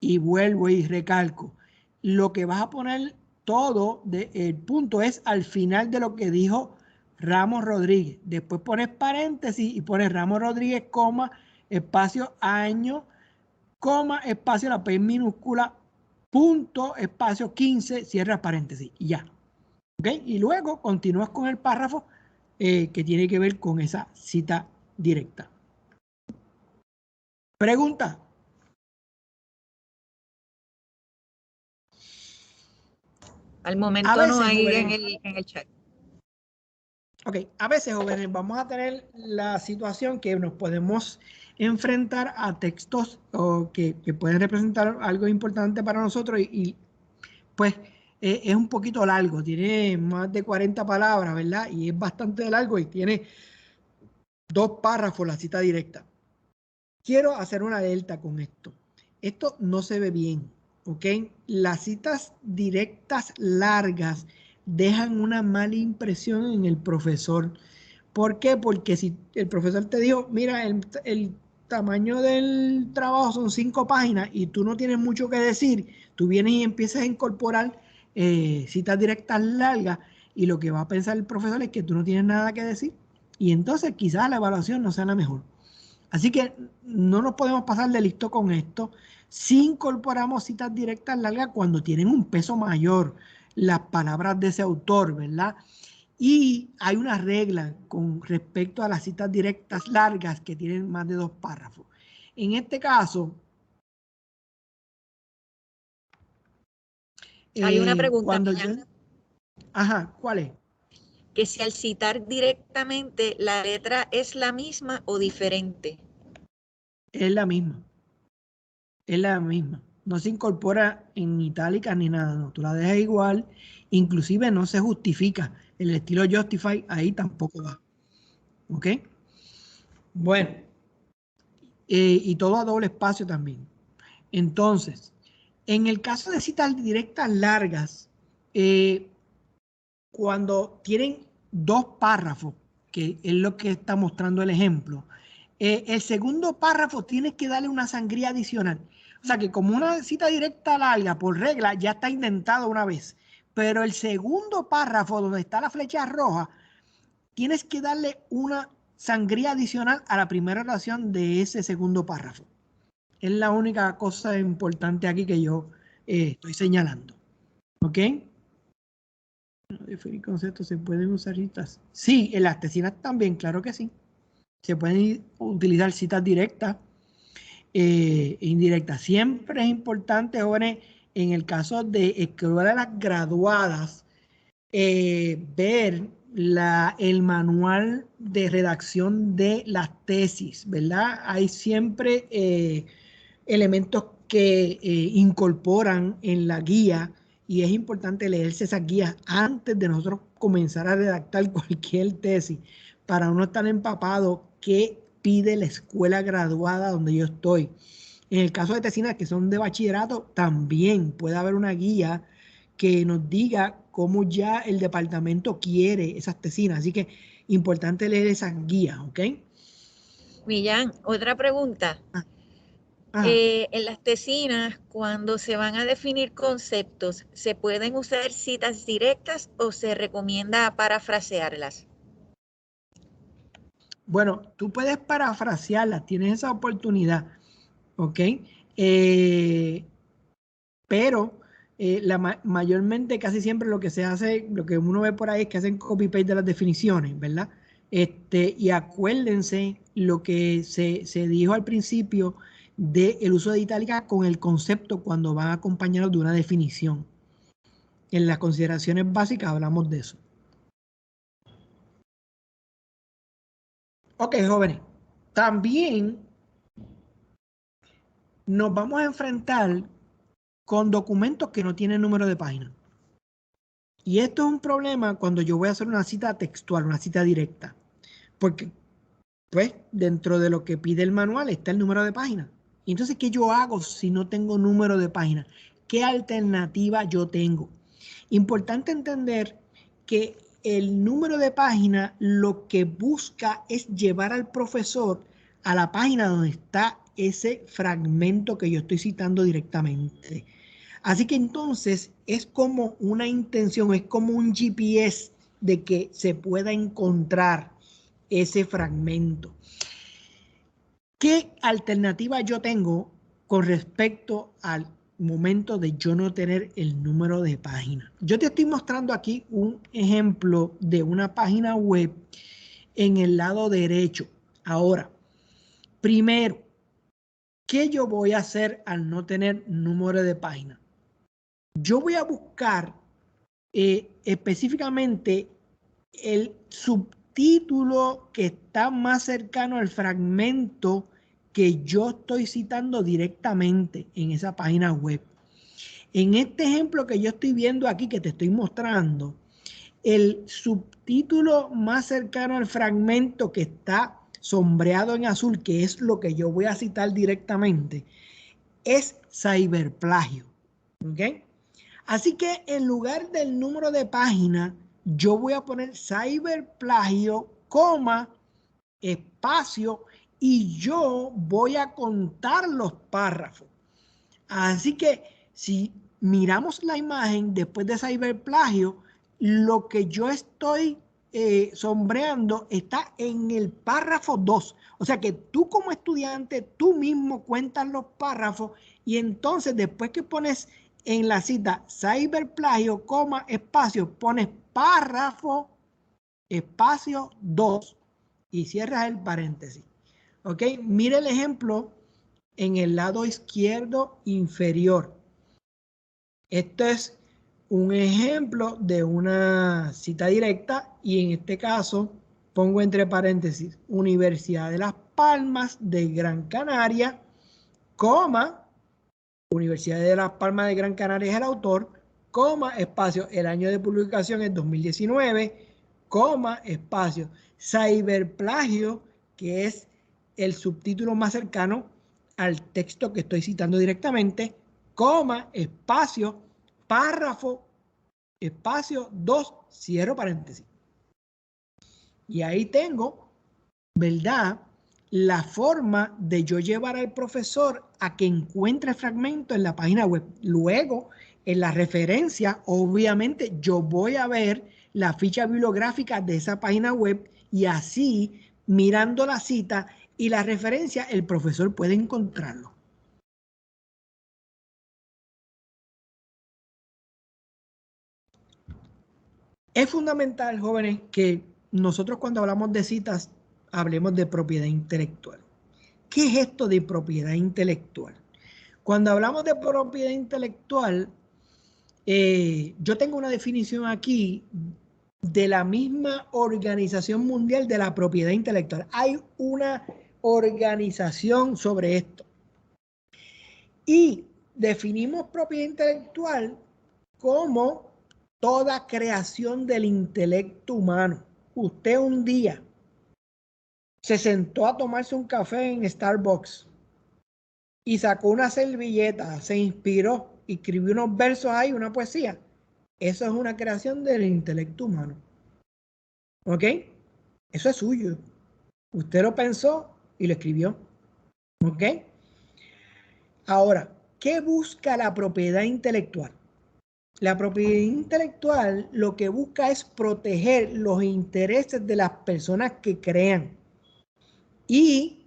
Speaker 1: Y vuelvo y recalco, lo que vas a poner todo, el punto es al final de lo que dijo Ramos Rodríguez. Después pones paréntesis y pones Ramos Rodríguez, coma, espacio, año, coma, espacio, la P minúscula, punto, espacio, 15, cierra paréntesis y ya. ¿Ok? Y luego continúas con el párrafo que tiene que ver con esa cita directa. Pregunta.
Speaker 2: Al momento no hay en el chat.
Speaker 1: Ok, a veces, jóvenes, vamos a tener la situación que nos podemos enfrentar a textos que pueden representar algo importante para nosotros y pues es un poquito largo, tiene más de 40 palabras, ¿verdad? Y es bastante largo y tiene 2 párrafos la cita directa. Quiero hacer una alerta con esto. Esto no se ve bien, ¿ok? Las citas directas largas dejan una mala impresión en el profesor. ¿Por qué? Porque si el profesor te dijo, mira, el tamaño del trabajo son 5 páginas y tú no tienes mucho que decir, tú vienes y empiezas a incorporar citas directas largas y lo que va a pensar el profesor es que tú no tienes nada que decir y entonces quizás la evaluación no sea la mejor. Así que no nos podemos pasar de listo con esto. Si incorporamos citas directas largas cuando tienen un peso mayor, las palabras de ese autor, ¿verdad? Y hay una regla con respecto a las citas directas largas que tienen más de 2 párrafos. En este caso,
Speaker 2: hay una pregunta.
Speaker 1: Cuando ajá, ¿cuál es?
Speaker 2: Que si al citar directamente la letra es la misma o diferente.
Speaker 1: Es la misma. Es la misma. No se incorpora en itálica ni nada, no. Tú la dejas igual, inclusive no se justifica. El estilo Justify ahí tampoco va. ¿Ok? Bueno, y todo a doble espacio también. Entonces, en el caso de citas directas largas, cuando tienen 2 párrafos, que es lo que está mostrando el ejemplo, el segundo párrafo tienes que darle una sangría adicional. O sea que como una cita directa larga, por regla, ya está indentado una vez. Pero el segundo párrafo, donde está la flecha roja, tienes que darle una sangría adicional a la primera oración de ese segundo párrafo. Es la única cosa importante aquí que yo estoy señalando. ¿Ok? Definir conceptos, ¿se pueden usar citas? Sí, en las tesinas también, claro que sí. Se pueden utilizar citas directas e indirectas. Siempre es importante, jóvenes, en el caso de escuelas graduadas, ver el manual de redacción de las tesis, ¿verdad? Hay siempre elementos que incorporan en la guía y es importante leerse esas guías antes de nosotros comenzar a redactar cualquier tesis para uno estar empapado qué pide la escuela graduada donde yo estoy. En el caso de tesinas que son de bachillerato, también puede haber una guía que nos diga cómo ya el departamento quiere esas tesinas. Así que importante leer esas guías, ¿ok?
Speaker 2: Millán, otra pregunta. En las tesinas, cuando se van a definir conceptos, ¿se pueden usar citas directas o se recomienda parafrasearlas?
Speaker 1: Bueno, tú puedes parafrasearlas, tienes esa oportunidad, ¿ok? Pero mayormente casi siempre lo que se hace, lo que uno ve por ahí es que hacen copy-paste de las definiciones, ¿verdad? Y acuérdense lo que se dijo al principio del uso de itálica con el concepto cuando van acompañados de una definición. En las consideraciones básicas hablamos de eso. Ok, jóvenes. También nos vamos a enfrentar con documentos que no tienen número de página. Y esto es un problema cuando yo voy a hacer una cita textual, una cita directa. Porque, pues, dentro de lo que pide el manual está el número de página. Entonces, ¿qué yo hago si no tengo número de página? ¿Qué alternativa yo tengo? Importante entender que el número de página lo que busca es llevar al profesor a la página donde está ese fragmento que yo estoy citando directamente. Así que entonces es como una intención, es como un GPS de que se pueda encontrar ese fragmento. ¿Qué alternativa yo tengo con respecto al momento de yo no tener el número de página. Yo te estoy mostrando aquí un ejemplo de una página web en el lado derecho. Ahora, primero, ¿qué yo voy a hacer al no tener número de página? Yo voy a buscar específicamente el subtítulo que está más cercano al fragmento que yo estoy citando directamente en esa página web. En este ejemplo que yo estoy viendo aquí, que te estoy mostrando, el subtítulo más cercano al fragmento que está sombreado en azul, que es lo que yo voy a citar directamente, es ciberplagio. ¿Ok? Así que en lugar del número de página, yo voy a poner ciberplagio, coma, espacio, y yo voy a contar los párrafos. Así que si miramos la imagen después de ciberplagio, lo que yo estoy sombreando está en el párrafo 2. O sea que tú como estudiante, tú mismo cuentas los párrafos y entonces después que pones en la cita ciberplagio, coma, espacio, pones párrafo, espacio 2 y cierras el paréntesis. ¿Ok? Mire el ejemplo en el lado izquierdo inferior. Esto es un ejemplo de una cita directa y en este caso pongo entre paréntesis Universidad de Las Palmas de Gran Canaria, coma, Universidad de Las Palmas de Gran Canaria es el autor, coma, espacio, el año de publicación es 2019, coma, espacio, ciberplagio, que es el subtítulo más cercano al texto que estoy citando directamente, coma, espacio, párrafo, espacio 2, cierro paréntesis. Y ahí tengo, ¿verdad?, la forma de yo llevar al profesor a que encuentre el fragmento en la página web. Luego, en la referencia, obviamente, yo voy a ver la ficha bibliográfica de esa página web y así, mirando la cita y la referencia, el profesor puede encontrarlo. Es fundamental, jóvenes, que nosotros cuando hablamos de citas hablemos de propiedad intelectual. ¿Qué es esto de propiedad intelectual? Cuando hablamos de propiedad intelectual, yo tengo una definición aquí de la misma Organización Mundial de la Propiedad Intelectual. Hay una organización sobre esto. Y definimos propiedad intelectual como toda creación del intelecto humano. Usted un día se sentó a tomarse un café en Starbucks y sacó una servilleta, se inspiró, escribió unos versos ahí, una poesía. Eso es una creación del intelecto humano. ¿Ok? Eso es suyo. Usted lo pensó y lo escribió. ¿Ok? Ahora, ¿qué busca la propiedad intelectual? La propiedad intelectual lo que busca es proteger los intereses de las personas que crean y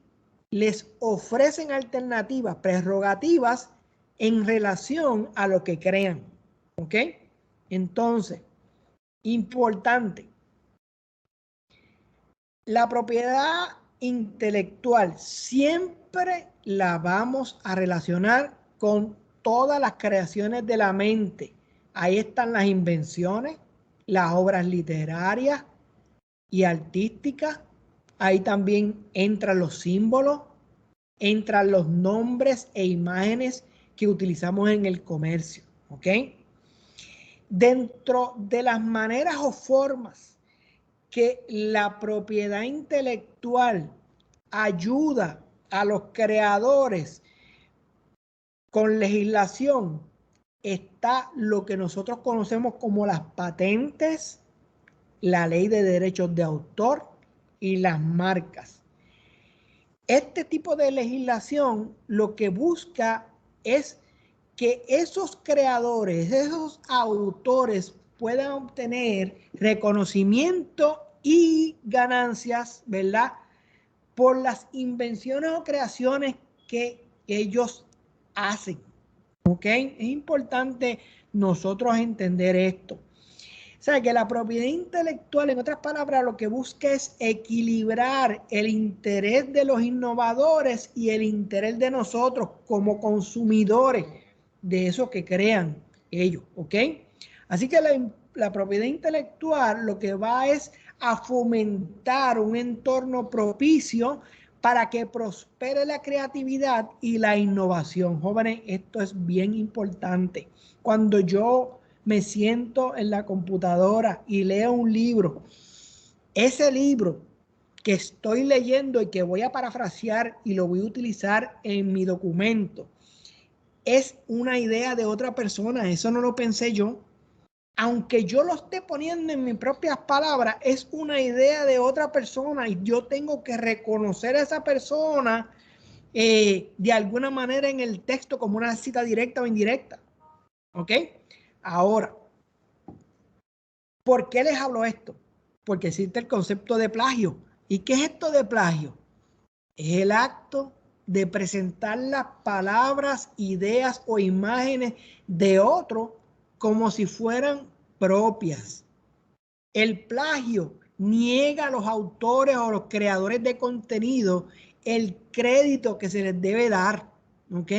Speaker 1: les ofrecen alternativas, prerrogativas en relación a lo que crean. ¿Ok? Entonces, importante, la propiedad intelectual siempre la vamos a relacionar con todas las creaciones de la mente. Ahí están las invenciones, las obras literarias y artísticas. Ahí también entran los símbolos, entran los nombres e imágenes que utilizamos en el comercio. ¿Ok? Dentro de las maneras o formas que la propiedad intelectual ayuda a los creadores con legislación, está lo que nosotros conocemos como las patentes, la ley de derechos de autor y las marcas. Este tipo de legislación lo que busca es que esos creadores, esos autores puedan obtener reconocimiento y ganancias, ¿verdad?, por las invenciones o creaciones que ellos hacen. ¿Ok? Es importante nosotros entender esto. O sea, que la propiedad intelectual, en otras palabras, lo que busca es equilibrar el interés de los innovadores y el interés de nosotros como consumidores de eso que crean ellos, ¿ok? Así que la propiedad intelectual lo que va es a fomentar un entorno propicio para que prospere la creatividad y la innovación. Jóvenes, esto es bien importante. Cuando yo me siento en la computadora y leo un libro, ese libro que estoy leyendo y que voy a parafrasear y lo voy a utilizar en mi documento, es una idea de otra persona, eso no lo pensé yo. Aunque yo lo esté poniendo en mis propias palabras, es una idea de otra persona y yo tengo que reconocer a esa persona de alguna manera en el texto como una cita directa o indirecta. ¿Ok? Ahora, ¿por qué les hablo esto? Porque existe el concepto de plagio. ¿Y qué es esto de plagio? Es el acto de presentar las palabras, ideas o imágenes de otro como si fueran propias. El plagio niega a los autores o los creadores de contenido el crédito que se les debe dar. ¿Ok?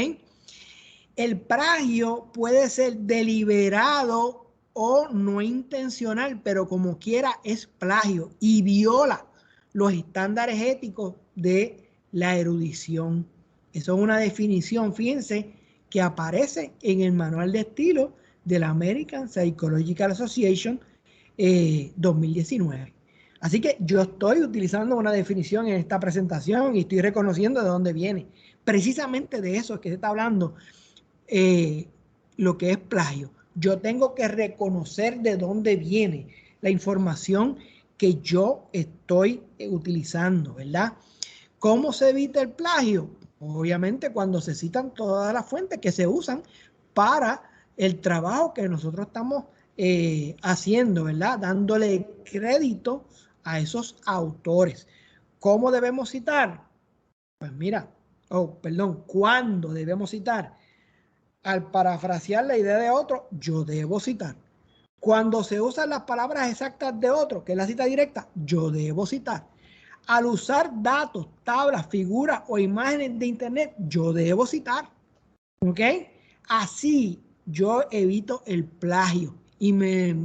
Speaker 1: El plagio puede ser deliberado o no intencional, pero como quiera es plagio y viola los estándares éticos de la erudición. Eso es una definición, fíjense, que aparece en el manual de estilo de la American Psychological Association 2019. Así que yo estoy utilizando una definición en esta presentación y estoy reconociendo de dónde viene. Precisamente de eso es que se está hablando. Lo que es plagio. Yo tengo que reconocer de dónde viene la información que yo estoy utilizando, ¿verdad? ¿Cómo se evita el plagio? Obviamente cuando se citan todas las fuentes que se usan para el trabajo que nosotros estamos haciendo, ¿verdad? Dándole crédito a esos autores. ¿Cómo debemos citar? Pues mira, ¿cuándo debemos citar? Al parafrasear la idea de otro, yo debo citar. Cuando se usan las palabras exactas de otro, que es la cita directa, yo debo citar. Al usar datos, tablas, figuras o imágenes de internet, yo debo citar. ¿Ok? Así yo evito el plagio y me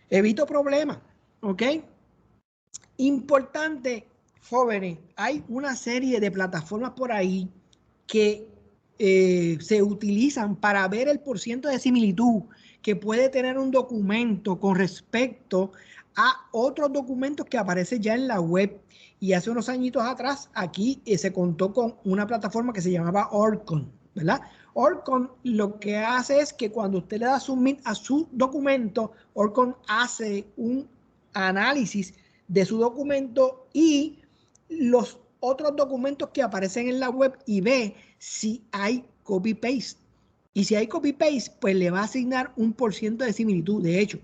Speaker 1: evito problemas. ¿Ok? Importante, jóvenes, hay una serie de plataformas por ahí que se utilizan para ver el porciento de similitud que puede tener un documento con respecto a otros documentos que aparecen ya en la web. Y hace unos añitos atrás aquí se contó con una plataforma que se llamaba Orcon, ¿verdad? Orcon lo que hace es que cuando usted le da submit a su documento, Orcon hace un análisis de su documento y los otros documentos que aparecen en la web y ve si hay copy-paste. Y si hay copy-paste, pues le va a asignar un porciento de similitud. De hecho,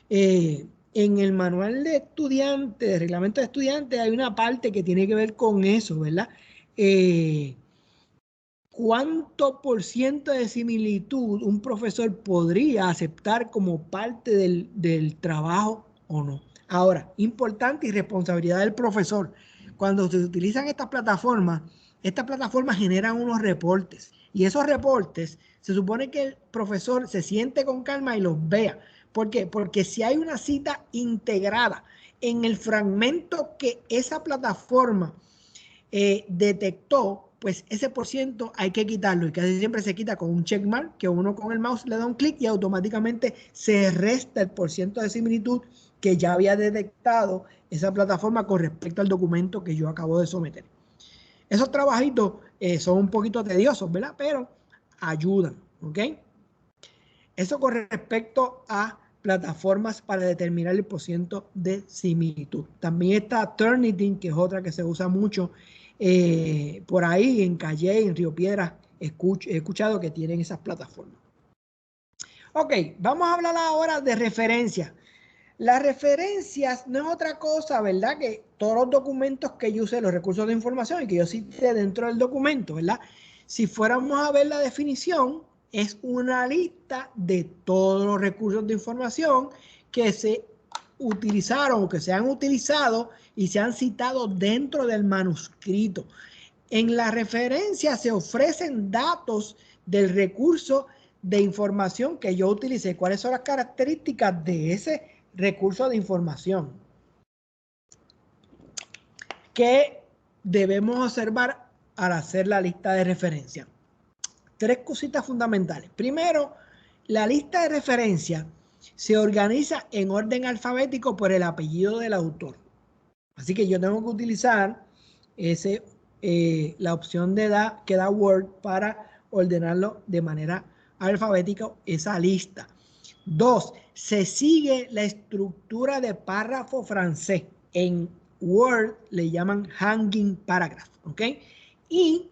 Speaker 1: en el manual de estudiante, de reglamento de estudiante, hay una parte que tiene que ver con eso, ¿verdad? ¿Cuánto por ciento de similitud un profesor podría aceptar como parte del trabajo o no? Ahora, importante y responsabilidad del profesor. Cuando se utilizan estas plataformas generan unos reportes y esos reportes se supone que el profesor se siente con calma y los vea. ¿Por qué? Porque si hay una cita integrada en el fragmento que esa plataforma detectó, pues ese por ciento hay que quitarlo y casi siempre se quita con un checkmark que uno con el mouse le da un clic y automáticamente se resta el por ciento de similitud que ya había detectado esa plataforma con respecto al documento que yo acabo de someter. Esos trabajitos son un poquito tediosos, ¿verdad? Pero ayudan, ¿ok? Eso con respecto a plataformas para determinar el porciento de similitud. También está Turnitin, que es otra que se usa mucho por ahí en Calle, en Río Piedras. He escuchado que tienen esas plataformas. Ok, vamos a hablar ahora de referencias. Las referencias no es otra cosa, ¿verdad? Que todos los documentos que yo use, los recursos de información y que yo cite dentro del documento, ¿verdad? Si fuéramos a ver la definición, es una lista de todos los recursos de información que se utilizaron o que se han utilizado y se han citado dentro del manuscrito. En la referencia se ofrecen datos del recurso de información que yo utilicé. ¿Cuáles son las características de ese recurso de información? ¿Qué debemos observar al hacer la lista de referencia? Tres cositas fundamentales. Primero, la lista de referencia se organiza en orden alfabético por el apellido del autor. Así que yo tengo que utilizar la opción que da Word para ordenarlo de manera alfabética, esa lista. 2. Se sigue la estructura de párrafo francés. En Word le llaman hanging paragraph, ¿ok? Y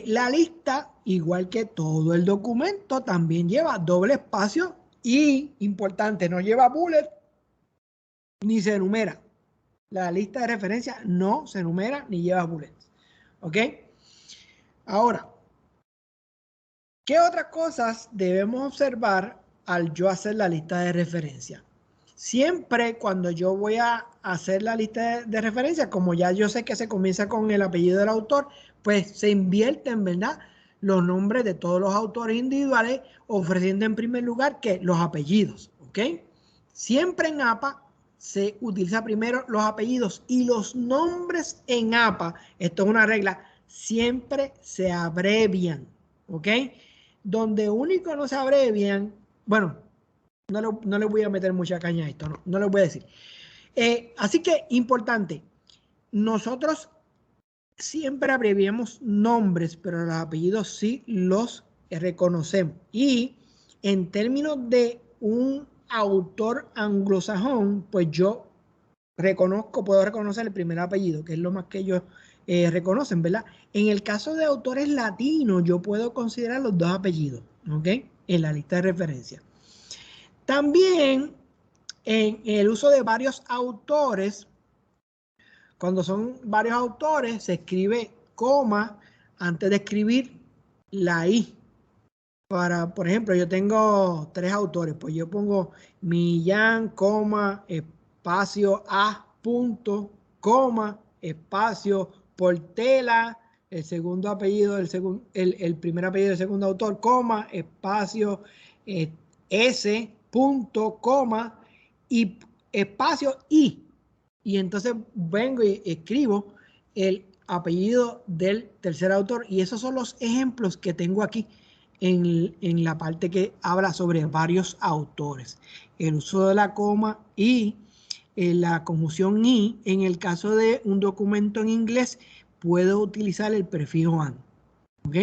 Speaker 1: la lista, igual que todo el documento, también lleva doble espacio y, importante, no lleva bullet ni se enumera. La lista de referencia no se enumera ni lleva bullets. ¿Ok? Ahora, ¿qué otras cosas debemos observar al yo hacer la lista de referencia? Siempre cuando yo voy a hacer la lista de referencia, como ya yo sé que se comienza con el apellido del autor, pues se invierten, ¿verdad?, los nombres de todos los autores individuales, ofreciendo en primer lugar que los apellidos, ¿ok? Siempre en APA se utiliza primero los apellidos y los nombres en APA, esto es una regla, siempre se abrevian, ¿ok? Donde único no se abrevian, bueno, no le voy a meter mucha caña a esto, no les voy a decir. Así que, importante, nosotros siempre abreviamos nombres, pero los apellidos sí los reconocemos. Y en términos de un autor anglosajón, pues yo puedo reconocer el primer apellido, que es lo más que ellos reconocen, ¿verdad? En el caso de autores latinos, yo puedo considerar los dos apellidos, ¿ok? En la lista de referencia. También en el uso de varios autores, cuando son varios autores, se escribe coma antes de escribir la I. Por ejemplo, yo tengo 3 autores, pues yo pongo Millán, coma, espacio A, punto, coma, espacio, Portela, el segundo apellido, el primer apellido del segundo autor, coma, espacio, S, punto, coma, y espacio I. Y entonces vengo y escribo el apellido del tercer autor. Y esos son los ejemplos que tengo aquí en la parte que habla sobre varios autores. El uso de la coma y la conjunción y, en el caso de un documento en inglés, puedo utilizar el prefijo and. ¿Ok?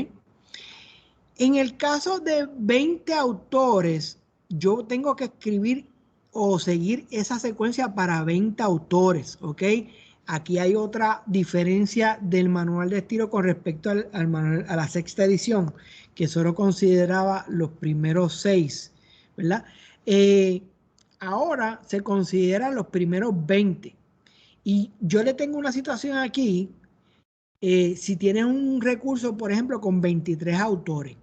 Speaker 1: En el caso de 20 autores, yo tengo que escribir o seguir esa secuencia para 20 autores, ¿ok? Aquí hay otra diferencia del manual de estilo con respecto al manual, a la sexta edición, que solo consideraba los primeros 6, ¿verdad? Ahora se consideran los primeros 20. Y yo le tengo una situación aquí, si tienes un recurso, por ejemplo, con 23 autores,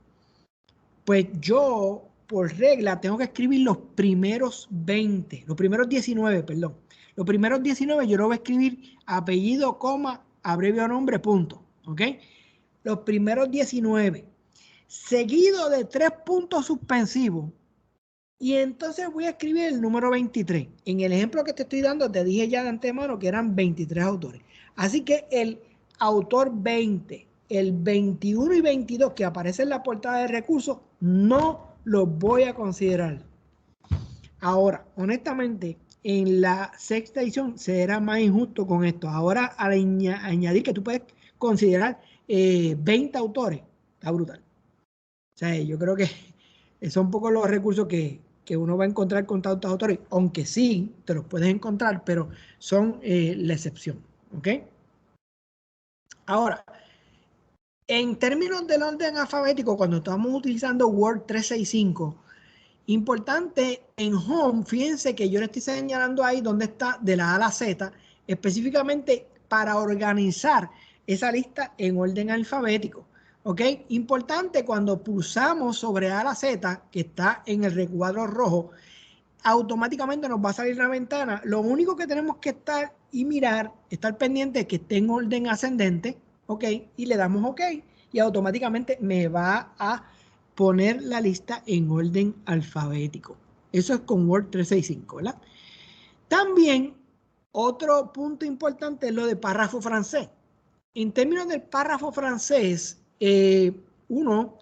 Speaker 1: pues yo, por regla, tengo que escribir los primeros 20, los primeros 19, perdón. Los primeros 19 yo lo voy a escribir apellido, coma, abrevio nombre, punto. ¿Ok? Los primeros 19, seguido de 3 puntos suspensivos. Y entonces voy a escribir el número 23. En el ejemplo que te estoy dando, te dije ya de antemano que eran 23 autores. Así que el autor 20, el 21 y 22 que aparecen en la portada de recursos, no los voy a considerar. Ahora, honestamente, en la sexta edición será más injusto con esto. Ahora, al añadir que tú puedes considerar 20 autores, está brutal. O sea, yo creo que son pocos los recursos que uno va a encontrar con tantos autores, aunque sí te los puedes encontrar, pero son la excepción. ¿Ok? Ahora, en términos del orden alfabético, cuando estamos utilizando Word 365, importante en Home, fíjense que yo le estoy señalando ahí donde está de la A a la Z, específicamente para organizar esa lista en orden alfabético. ¿Ok? Importante, cuando pulsamos sobre A a la Z, que está en el recuadro rojo, automáticamente nos va a salir una ventana. Lo único que tenemos que estar y mirar, estar pendiente, es que esté en orden ascendente. ¿Ok? Y le damos OK. Y automáticamente me va a poner la lista en orden alfabético. Eso es con Word 365, ¿verdad? También, otro punto importante es lo de párrafo francés. En términos del párrafo francés, uno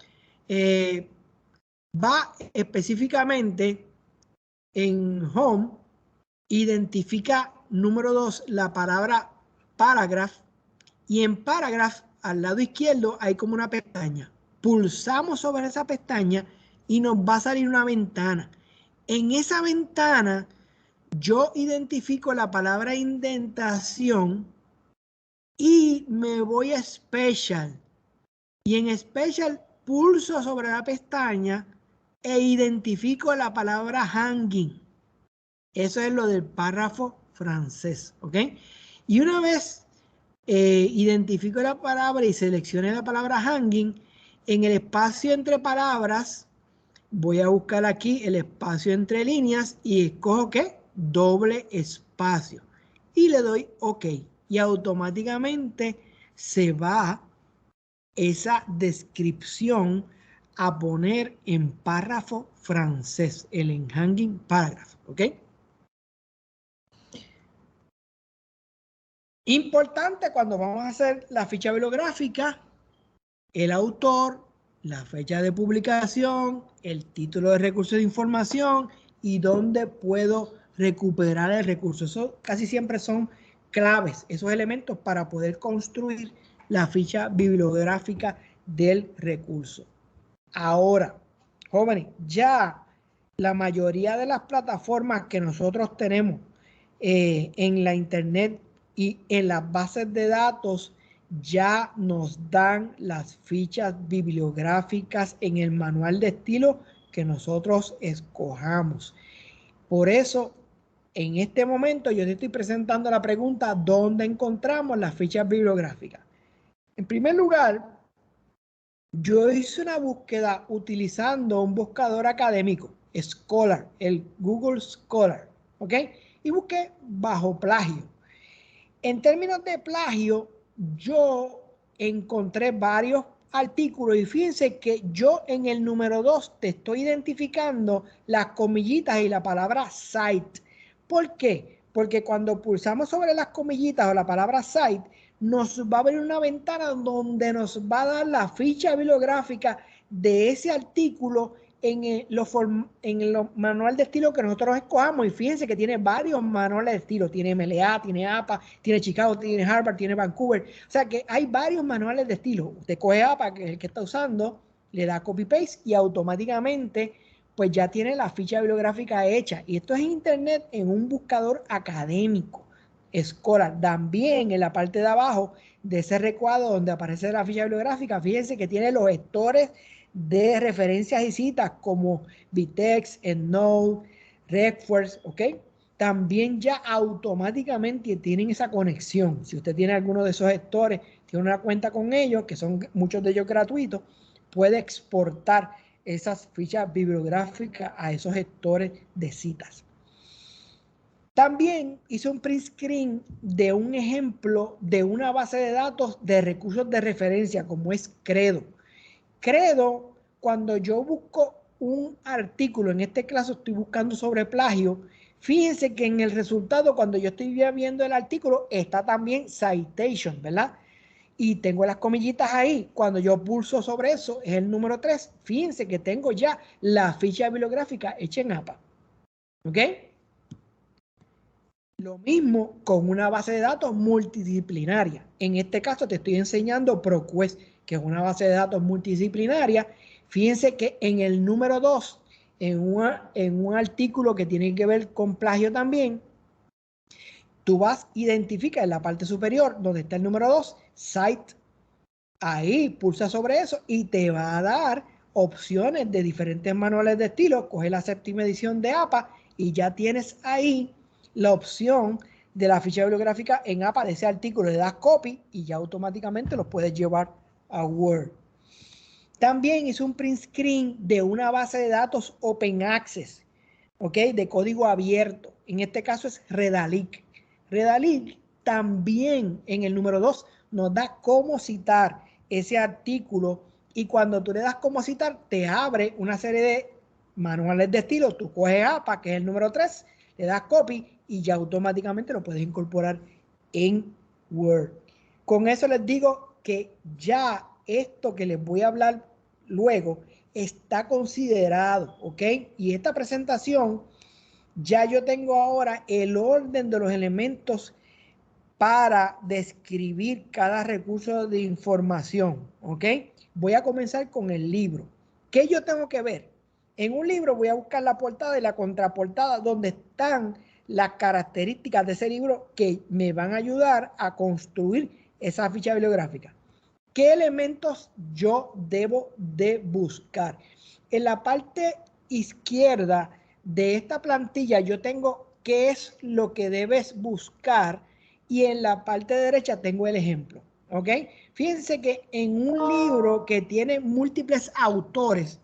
Speaker 1: va específicamente en Home, identifica número 2 la palabra paragraph, y en paragraph al lado izquierdo hay como una pestaña. Pulsamos sobre esa pestaña y nos va a salir una ventana. En esa ventana yo identifico la palabra indentación y me voy a Special. Y en Special pulso sobre la pestaña e identifico la palabra hanging. Eso es lo del párrafo francés, ¿ok? Y una vez identifico la palabra y seleccione la palabra hanging, en el espacio entre palabras voy a buscar aquí el espacio entre líneas y escojo ¿qué? Doble espacio. Y le doy OK. Y automáticamente se va esa descripción a poner en párrafo francés, el en hanging paragraph, ¿ok? Importante cuando vamos a hacer la ficha bibliográfica, el autor, la fecha de publicación, el título de recurso de información y dónde puedo recuperar el recurso. Eso casi siempre son claves, esos elementos para poder construir la ficha bibliográfica del recurso. Ahora, jóvenes, ya la mayoría de las plataformas que nosotros tenemos en la internet y en las bases de datos ya nos dan las fichas bibliográficas en el manual de estilo que nosotros escojamos. Por eso, en este momento yo te estoy presentando la pregunta: ¿dónde encontramos las fichas bibliográficas? En primer lugar, yo hice una búsqueda utilizando un buscador académico, Scholar, el Google Scholar, ¿ok? Y busqué bajo plagio. En términos de plagio, yo encontré varios artículos y fíjense que yo en el número 2 te estoy identificando las comillitas y la palabra cite. ¿Por qué? Porque cuando pulsamos sobre las comillitas o la palabra cite, nos va a abrir una ventana donde nos va a dar la ficha bibliográfica de ese artículo en el manual de estilo que nosotros escojamos. Y fíjense que tiene varios manuales de estilo. Tiene MLA, tiene APA, tiene Chicago, tiene Harvard, tiene Vancouver. O sea que hay varios manuales de estilo. Usted coge APA, que es el que está usando, le da copy-paste y automáticamente pues ya tiene la ficha bibliográfica hecha. Y esto es en internet en un buscador académico. Scholar. También en la parte de abajo de ese recuadro donde aparece la ficha bibliográfica, fíjense que tiene los gestores de referencias y citas como Vitex, EndNote, RefWorks, ¿ok? También ya automáticamente tienen esa conexión. Si usted tiene alguno de esos gestores, tiene una cuenta con ellos, que son muchos de ellos gratuitos, puede exportar esas fichas bibliográficas a esos gestores de citas. También hice un print screen de un ejemplo de una base de datos de recursos de referencia como es Credo. Credo, cuando yo busco un artículo, en este caso estoy buscando sobre plagio, fíjense que en el resultado, cuando yo estoy viendo el artículo, está también citation, ¿verdad? Y tengo las comillitas ahí. Cuando yo pulso sobre eso, es el número 3. Fíjense que tengo ya la ficha bibliográfica hecha en APA. ¿Ok? Lo mismo con una base de datos multidisciplinaria. En este caso te estoy enseñando ProQuest, que es una base de datos multidisciplinaria. Fíjense que en el número 2, en un artículo que tiene que ver con plagio también, tú identificas en la parte superior donde está el número 2, Cite. Ahí pulsa sobre eso y te va a dar opciones de diferentes manuales de estilo. Coge la 7ª edición de APA y ya tienes ahí la opción de la ficha bibliográfica en APA de ese artículo, le das copy y ya automáticamente lo puedes llevar a Word. También hice un print screen de una base de datos Open Access, ¿ok? De código abierto. En este caso es Redalyc. Redalyc también en el número 2 nos da cómo citar ese artículo y cuando tú le das cómo citar te abre una serie de manuales de estilo. Tú coges APA, que es el número 3, le das copy y ya automáticamente lo puedes incorporar en Word. Con eso les digo que ya esto que les voy a hablar luego está considerado, ¿ok? Y esta presentación ya yo tengo ahora el orden de los elementos para describir cada recurso de información, ¿ok? Voy a comenzar con el libro. ¿Qué yo tengo que ver? En un libro voy a buscar la portada y la contraportada donde están las características de ese libro que me van a ayudar a construir esa ficha bibliográfica. ¿Qué elementos yo debo de buscar? En la parte izquierda de esta plantilla yo tengo qué es lo que debes buscar y en la parte derecha tengo el ejemplo, ¿ok? Fíjense que en un libro que tiene múltiples autores,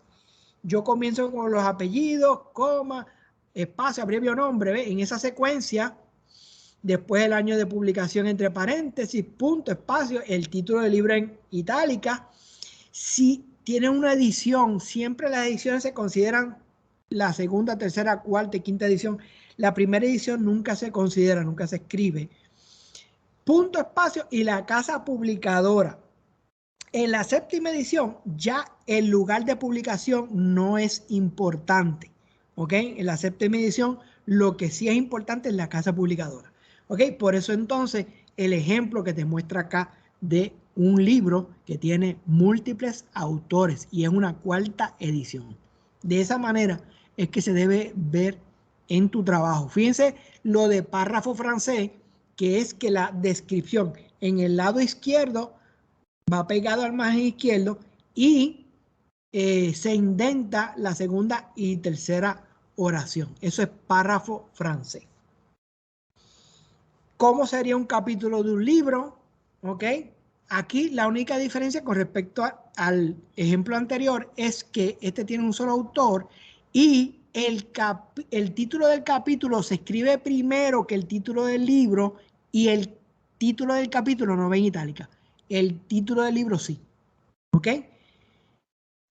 Speaker 1: yo comienzo con los apellidos, coma, espacio, abrevio nombre, ¿ve? En esa secuencia, después el año de publicación entre paréntesis, punto, espacio, el título del libro en itálica. Si tiene una edición, siempre las ediciones se consideran la segunda, tercera, cuarta y quinta edición. La primera edición nunca se considera, nunca se escribe. Punto, espacio y la casa publicadora. En la séptima edición ya el lugar de publicación no es importante, ¿ok? En la séptima edición lo que sí es importante es la casa publicadora, ¿ok? Por eso entonces el ejemplo que te muestra acá de un libro que tiene múltiples autores y es una cuarta edición. De esa manera es que se debe ver en tu trabajo. Fíjense lo de párrafo francés, que es que la descripción en el lado izquierdo va pegado al margen izquierdo y se indenta la segunda y tercera oración. Eso es párrafo francés. ¿Cómo sería un capítulo de un libro? ¿Ok? Aquí la única diferencia con respecto al ejemplo anterior es que este tiene un solo autor y el título del capítulo se escribe primero que el título del libro y el título del capítulo no va en itálica. El título del libro sí. ¿Ok?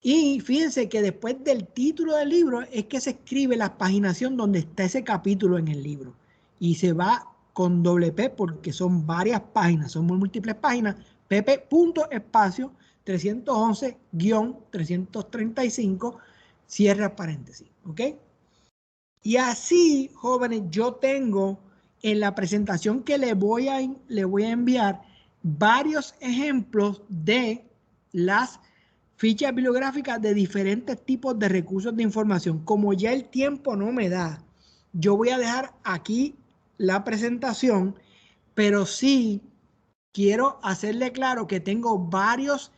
Speaker 1: Y fíjense que después del título del libro es que se escribe la paginación donde está ese capítulo en el libro. Y se va con doble P porque son varias páginas, son múltiples páginas. pp. Espacio 311-335, cierra paréntesis. ¿Ok? Y así, jóvenes, yo tengo en la presentación que le voy a enviar varios ejemplos de las fichas bibliográficas de diferentes tipos de recursos de información. Como ya el tiempo no me da, yo voy a dejar aquí la presentación, pero sí quiero hacerle claro que tengo varios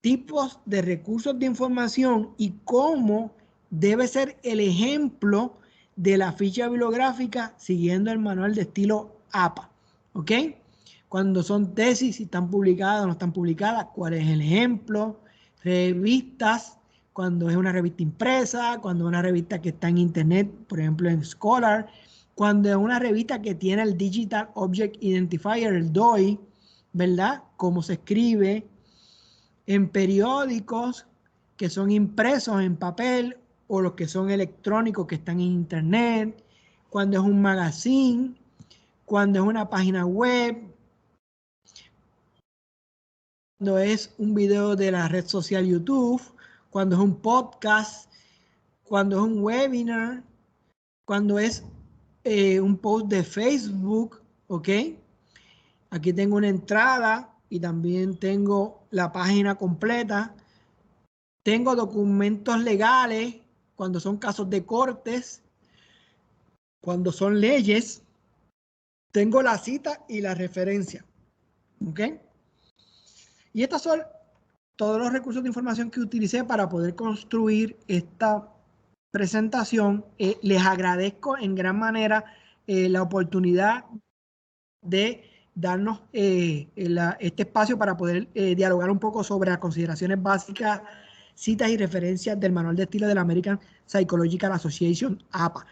Speaker 1: tipos de recursos de información y cómo debe ser el ejemplo de la ficha bibliográfica siguiendo el manual de estilo APA. ¿Ok? Cuando son tesis, si están publicadas o no están publicadas, cuál es el ejemplo. Revistas, cuando es una revista impresa, cuando es una revista que está en internet, por ejemplo en Scholar, cuando es una revista que tiene el Digital Object Identifier, el DOI, ¿verdad? Cómo se escribe. En periódicos que son impresos en papel o los que son electrónicos que están en internet, cuando es un magazine, cuando es una página web, cuando es un video de la red social YouTube, cuando es un podcast, cuando es un webinar, cuando es un post de Facebook, ¿ok? Aquí tengo una entrada y también tengo la página completa. Tengo documentos legales cuando son casos de cortes, cuando son leyes. Tengo la cita y la referencia. ¿Ok? Y estos son todos los recursos de información que utilicé para poder construir esta presentación. Les agradezco en gran manera la oportunidad de darnos este espacio para poder dialogar un poco sobre las consideraciones básicas, citas y referencias del Manual de Estilo de la American Psychological Association, APA.